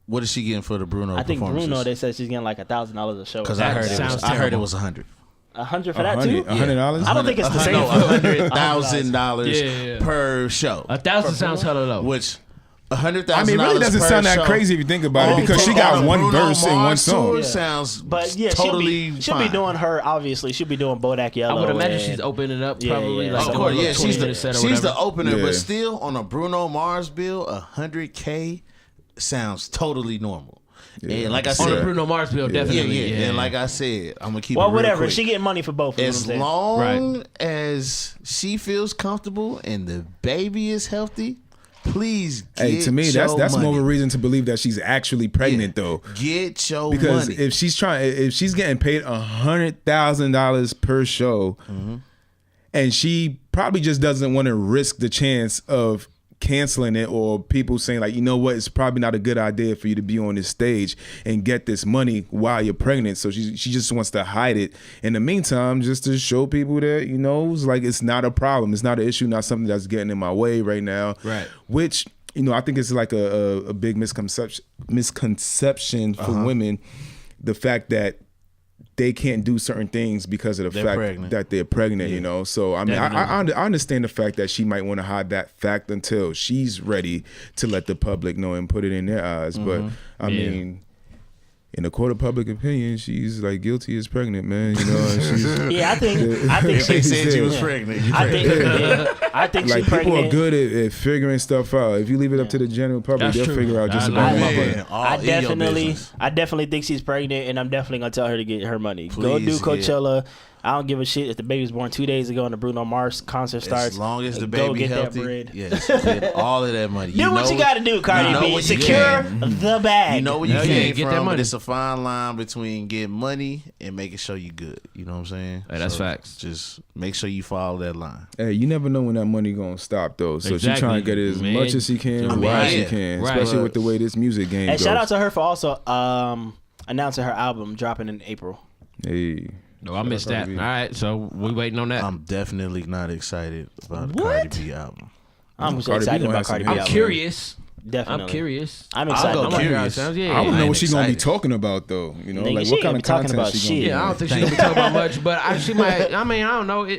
What is she getting for the Bruno? I think performances? Bruno. They said she's getting like $1,000 a show. Because That I heard sounds I heard it terrible. was 100. 100 for that too. $100? I don't think it's the same. No, $100,000 Yeah. per show. 1,000 sounds hella low. Which $100,000. I mean, it really doesn't per sound that show crazy if you think about on- it, because she on got a one Bruno verse in one Mars song. tour Yeah. sounds But yeah, totally she'll be fine. doing her. Obviously, she'll be doing Bodak I Yellow. would imagine and- she's opening up Yeah, probably. yeah. Like Of Of So course, a yeah, 20-minute set or she's whatever. the opener, Yeah. but still on a Bruno Mars bill, 100K sounds totally normal. And like I On said, the Bruno Mars bill, yeah, definitely. yeah, and like I said, I'm gonna keep Well, it real whatever. quick. She getting money for both. Is As what I'm saying. long as she feels comfortable and the baby is healthy, please get Hey, to me, that's your more of a money. reason to believe that she's actually pregnant, Yeah. though. Get your Because money. if she's getting paid $100,000 per show, and she probably just doesn't want to risk the chance of canceling it, or people saying like, you know what, it's probably not a good idea for you to be on this stage and get this money while you're pregnant. So she just wants to hide it in the meantime, just to show people that, you know, it's like, it's not a problem, it's not an issue, not something that's getting in my way right now. Right. Which, you know, I think it's like a big misconception for women, the fact that they can't do certain things because of the They're fact pregnant. that they're pregnant, you know. So I mean, I understand the fact that she might want to hide that fact until she's ready to let the public know and put it in their eyes. But I Yeah. mean, in the court of public opinion, she's like guilty as pregnant, man. You know, and she's Yeah, I think If they she. said you was Yeah. pregnant, you I think like she's people pregnant. are good at figuring stuff out. If you leave it up to the general public, That's they'll true. figure out just I about like anything. Man, all I in your definitely business. think she's pregnant, and I'm definitely gonna tell her to get her money. Go do Please, Coachella. I don't give a shit if the baby was born 2 days ago and the Bruno Mars concert starts. As long as the go baby get healthy, that bread. yes, get all of that money. Do what you got to do, Cardi know B. what you Secure can. the bag. You know where you Hell yeah, came get that from, but money. it's a fine line between getting money and making sure you good. You know what I'm saying? Hey, that's facts. Just make sure you follow that line. Hey, you never know when that money gonna stop though. So she Exactly, trying to get as man. much as she can, I mean, while she yeah, can, right. especially with the way this music game And goes. shout out to her for also announcing her album dropping in April. Hey, No, I missed Shout out that. to All Cardi B. right, so we waiting on that. I'm definitely not excited about the What? Cardi B album. I'm Cardi B excited gonna about have some Cardi B. hits. I'm album. curious. Definitely. I'm curious. I'm I'll excited. go I'm like, curious. How it sounds. Yeah. I don't know what ain't she's gonna be excited. talking about though. You know, Nigga, like she what kind ain't of talking content about she shit. gonna be Yeah, I on? don't think she's gonna be talking about much, but she might. I mean, I don't know.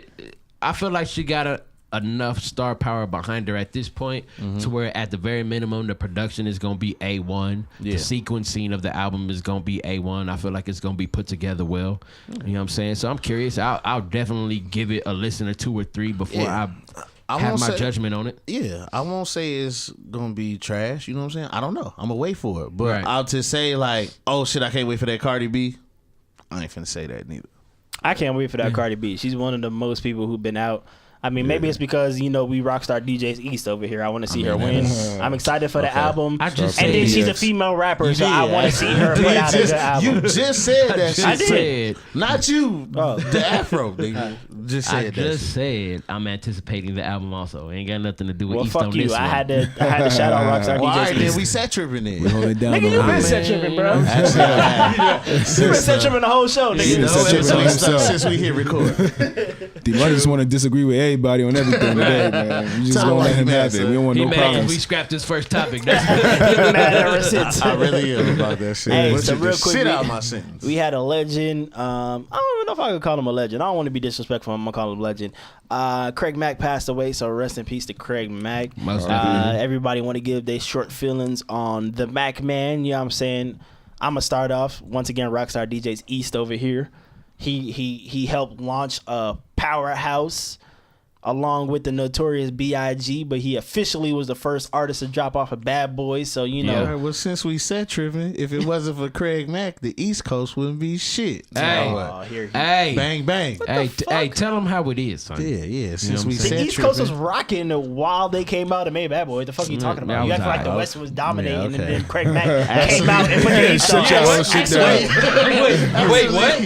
I feel like she got enough star power behind her at this point to where, at the very minimum, the production is gonna be A1. Yeah. The sequencing of the album is gonna be A1. I feel like it's gonna be put together well. You know what I'm saying? So I'm curious. I'll definitely give it a listen or 2 or 3 before I have won't my say- judgment on it. Yeah, I won't say it's gonna be trash. You know what I'm saying? I don't know. I'm gonna wait for it, but Right. I'll just say like, oh shit, I can't wait for that Cardi B. I ain't finna say that neither. I can't wait for that Cardi B. She's one of the most people who've been out. I mean, maybe it's because, you know, we Rockstar DJs East over here. I want to see her win. I'm excited for the album. I just and said then she's a yes. female rapper, so I did. want to see her put out a good album. You just said that shit. I did. said. Not you. Oh. The Afro. Nigga. Just said I that. just shit. said I'm anticipating the album. Also, ain't got nothing to do with Well, East fuck on you. this I one. had to shout out Rockstar Well, all right, DJs then East. we set tripping in. We hold it down. Nigga, you though. been mean, set tripping, bro. you know. You been set tripping the whole show, He nigga. been set tripping on himself. Since we hit record. D-Money just want to disagree with everybody on everything today, man. We just Tell don't him let why him you have mad, it. We don't want He no mad because problems. we scrapped his first topic. That's Been mad ever since. I really am about that shit. Hey, But so you real just quick, shit we- out my sentence. We had a legend. I don't even know if I could call him a legend. I don't want to be disrespectful. I'm gonna call him a legend. Craig Mack passed away, so rest in peace to Craig Mack. Most definitely. Everybody want to give their short feelings on the Mac Man. You know what I'm saying? I'm gonna start off once again. Rockstar DJs East over here. He helped launch a powerhouse along with the Notorious B.I.G., but he officially was the first artist to drop off of Bad Boys. So you know. All right, well, since we set tripping, if it wasn't for Craig Mack, the East Coast wouldn't be shit. Hey. Oh, here he Hey, Bang, bang. hey, tell them how it is, son. Yeah. Since what we I'm The set East Coast was tripping. rocking while they came out and made Bad Boy. The fuck you talking that about? You was act like the alright. West was dominating, Yeah, and okay. then Craig Mack came out and put the East on. Shut your whole shit down. Wait, what?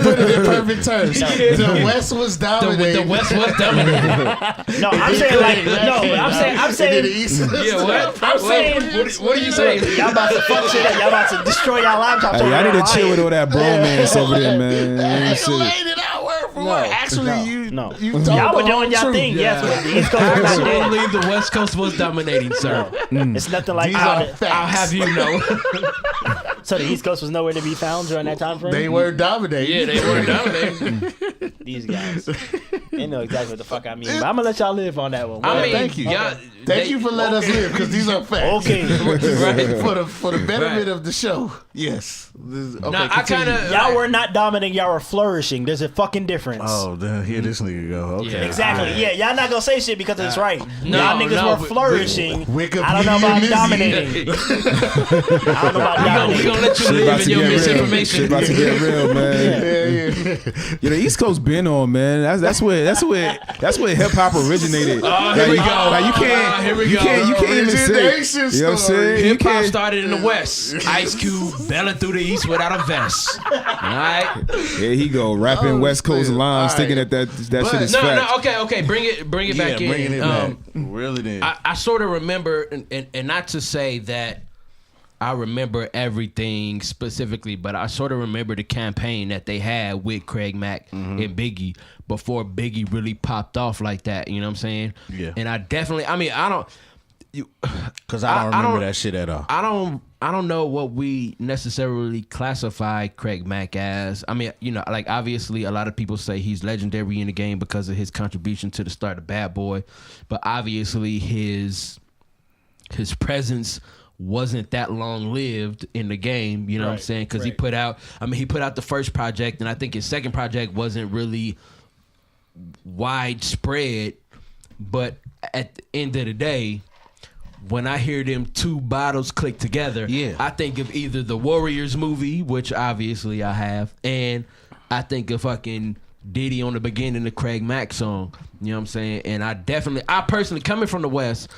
Put it in perfect terms. The West was The dominating. West was dominating. No, I'm saying like no, but I'm And then the saying East. Yeah, what? I'm saying What are you saying? y'all about to fuck shit up. Y'all about to destroy y'all laptops. Hey, over I need there to chill with all lying. that bromance over there, man. You Shit. laid it out word for word. Actually, no. you told Y'all the were whole doing y'all truth. thing, yes, but the East Coast was not doing. Absolutely, the West Coast was dominating, sir. It's nothing like These how are the- facts. I'll have you know. so the East Coast was nowhere to be found during that time frame. They were dominating. Yeah, they were dominating. These guys, they know exactly what the fuck I mean. But I'm gonna let y'all live on that one. I mean, thank you. y'all- Thank you for letting us live, because these are facts. Okay. Right. For the betterment Right. of the show. Yes. Okay, Now, I continue. kind of Y'all were not dominating. Y'all were flourishing. There's a fucking difference. Oh, then here this nigga go. Okay. Yeah. Exactly. Yeah, y'all not gonna say shit because it's right. No, y'all niggas no, were but- flourishing. Wikipedia I don't know about Lizzie. dominating. I don't know about We dominating. gonna let you Shit about live to in your get real. Shit misinformation. about to get real, man. Yeah. Yeah, the East Coast been on, man. That's where hip hop originated. Oh, here we go. Like you can't, Here we you go. can't even say. Origination You know what I'm story. saying? You Hip hop can't. started in the West. Ice Cube belling through the East without a vest. All right. There he go, rapping Oh, West Coast shit. lines, All thinking right. that shit is No, fact. okay. Bring it back in. bringing it back. Really then. I sort of remember, and not to say that I remember everything specifically, but I sort of remember the campaign that they had with Craig Mack and Biggie before Biggie really popped off like that. You know what I'm saying? Yeah. And I definitely, I mean, I don't. Because I don't remember that shit at all. I don't know what we necessarily classify Craig Mack as. I mean, you know, like obviously a lot of people say he's legendary in the game because of his contribution to the start of Bad Boy, but obviously his presence wasn't that long lived in the game, you know what I'm saying? Because he put out the first project, and I think his second project wasn't really widespread, but at the end of the day, when I hear them two bottles click together, Yeah. I think of either the Warriors movie, which obviously I have, and I think of fucking Diddy on the beginning of Craig Mack song. You know what I'm saying? And I personally, coming from the West,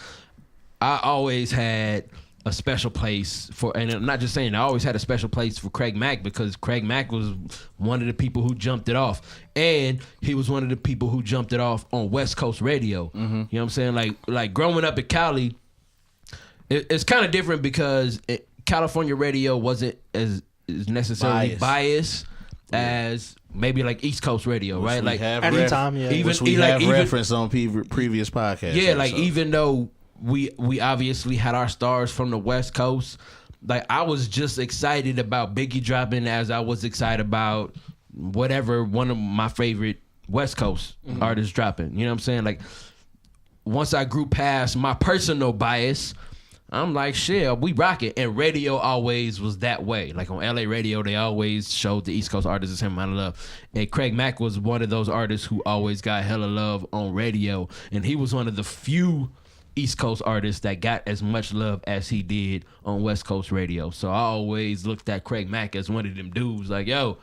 I always had a special place for, and I'm not just saying, I always had a special place for Craig Mack because Craig Mack was one of the people who jumped it off. And he was one of the people who jumped it off on West Coast radio. You know what I'm saying? Like growing up in Cali, it's kind of different because California radio wasn't as necessarily biased as maybe like East Coast radio, right? Like anytime, Which we have referenced on previous podcasts. Yeah, like even though we obviously had our stars from the West Coast, like I was just excited about Biggie dropping as I was excited about whatever one of my favorite West Coast artists dropping. You know what I'm saying? Like once I grew past my personal bias, I'm like, shit, we rock it. And radio always was that way. Like on LA radio, they always showed the East Coast artists the same amount of love. And Craig Mack was one of those artists who always got hella love on radio. And he was one of the few East Coast artists that got as much love as he did on West Coast radio. So I always looked at Craig Mack as one of them dudes, like, yo,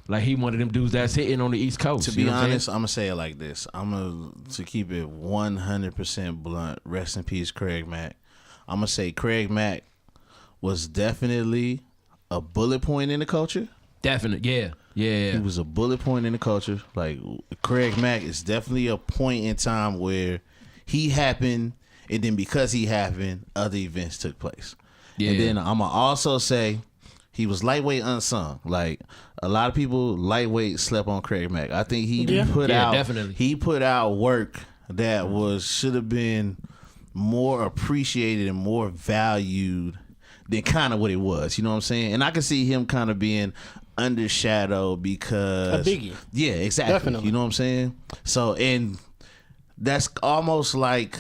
like he one of them dudes that's hitting on the East Coast. To be honest, I'm gonna say it like this. To keep it 100% blunt. Rest in peace, Craig Mack. I'm gonna say Craig Mack was definitely a bullet point in the culture. Definitely, yeah. He was a bullet point in the culture. Like Craig Mack is definitely a point in time where he happened, and then because he happened, other events took place. Yeah. And then I'm gonna also say he was lightweight unsung. Like a lot of people lightweight slept on Craig Mack. I think he put out work that should have been more appreciated and more valued than kind of what it was. You know what I'm saying? And I can see him kind of being undershadowed because a Biggie. Yeah, exactly. Definitely. You know what I'm saying? So, and that's almost like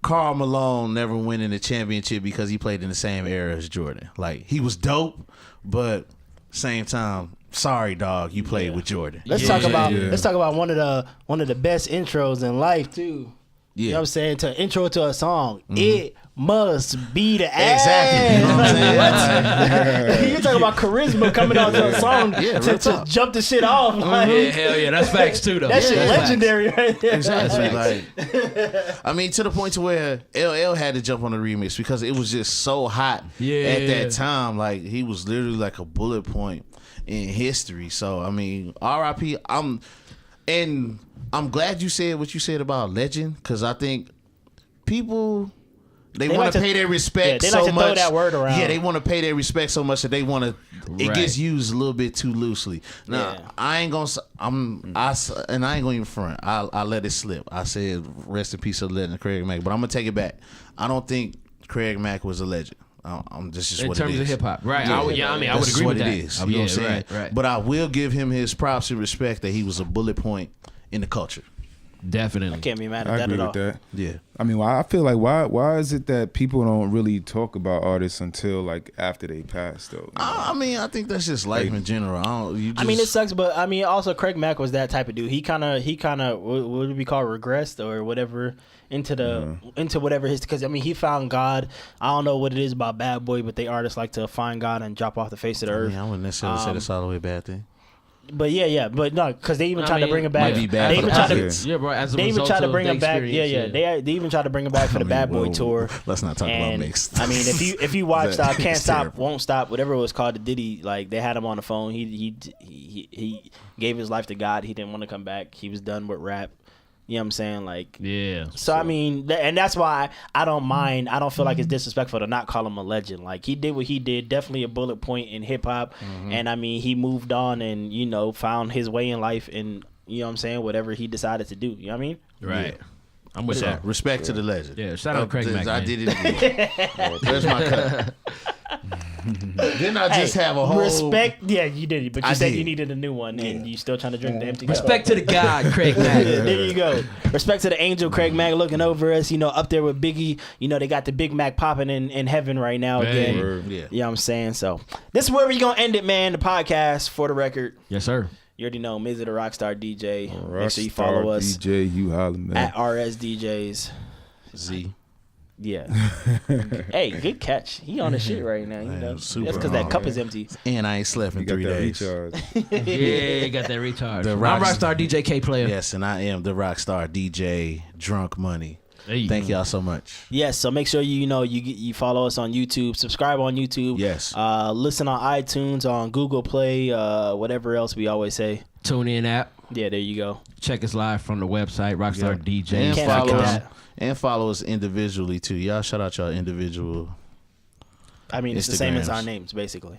Karl Malone never winning a championship because he played in the same era as Jordan. Like he was dope, but same time, sorry dog, you played with Jordan. Let's talk about one of the best intros in life too. Yeah. You know what I'm saying? To intro to a song, it must be the ass. Exactly. You know what I'm saying? You talking about charisma coming out to a song to jump the shit off. Like, yeah, hell yeah, that's facts too though. That shit legendary right there. Exactly. Like, I mean, to the point to where LL had to jump on the remix because it was just so hot at that time. Like he was literally like a bullet point in history. So I mean, R.I.P. I'm glad you said what you said about legend because I think people they want to pay their respect they so like to much. Throw that word around. Yeah, they want to pay their respect so much that they want to. It gets used a little bit too loosely. Now I ain't gonna. I ain't gonna even front. I let it slip. I said rest in peace of legend Craig Mack, but I'm gonna take it back. I don't think Craig Mack was a legend. Just in what it is. terms of hip hop, right? Yeah, I mean, I would agree with that. It is. You know what I'm saying? Right. But I will give him his props and respect that he was a bullet point in the culture. Definitely. I can't be mad at I that agree at all. with that. Yeah. I mean, I feel like why is it that people don't really talk about artists until like after they pass though? I mean, I think that's just life in general. I mean, it sucks, but I mean, also Craig Mack was that type of dude. He kind of what do we call regressed or whatever into whatever his, because I mean he found God. I don't know what it is about Bad Boy, but they artists like to find God and drop off the face of the earth. I wouldn't necessarily say that's all the way a bad thing. But but no, because they even tried to bring him back. Might be bad they even tried to, bro. As a they even tried to bring him back. Yeah. They even tried to bring him back for the Bad Boy tour. Let's not talk about mixed. I mean, if you watched Can't Stop, terrible. Won't Stop, whatever it was called, the Diddy, like they had him on the phone. He gave his life to God. He didn't want to come back. He was done with rap. You know what I'm saying? Like, yeah. So I mean, and that's why I don't mind. I don't feel like it's disrespectful to not call him a legend. Like he did what he did. Definitely a bullet point in hip hop. And I mean, he moved on and found his way in life. And you know what I'm saying? Whatever he decided to do. You know what I mean? Right. Yeah. I'm with that. Respect to the legend. Yeah. Shout out Craig Mack. I did it again. There's my cut. Didn't I just have a whole respect? Yeah, you did, but you said did. you needed a new one, and you still trying to drink the empty cup. Respect to the God, Craig Mack. There you go. Respect to the angel, Craig Mack, looking over us. Up there with Biggie. They got the Big Mac popping in heaven right now again. Yeah. You know what I'm saying? So this is where we're gonna end it, man. The podcast, for the record. Yes, sir. You already know, Mizzy the Rockstar DJ. Make sure you follow us DJ, you holla, man. at RS DJs. Z. Yeah. Hey, good catch. He on the shit right now. You know, super that's because that on, cup man. is empty. And I ain't slept You in got 3 that days. recharge. Yeah, got that recharge. The I'm Rocks- Rockstar DJ K player. Yes, and I am the Rockstar DJ Drunk Money. There you Thank go. y'all so much. Yes, so make sure you follow us on YouTube, subscribe on YouTube. Yes. Listen on iTunes, on Google Play, whatever else we always say. Tune in app. Yeah, there you go. Check us live from the website, Rockstar DJ. And Can't follow forget us. that. And follow us individually too. Y'all shout out y'all individual. I mean, it's the same as Instagrams. our names, basically.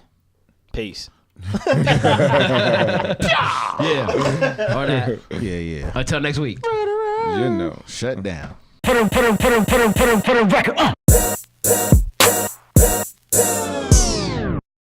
Peace. Yeah. Or that. Yeah. Until next week. You know. Shut down. Put a record up.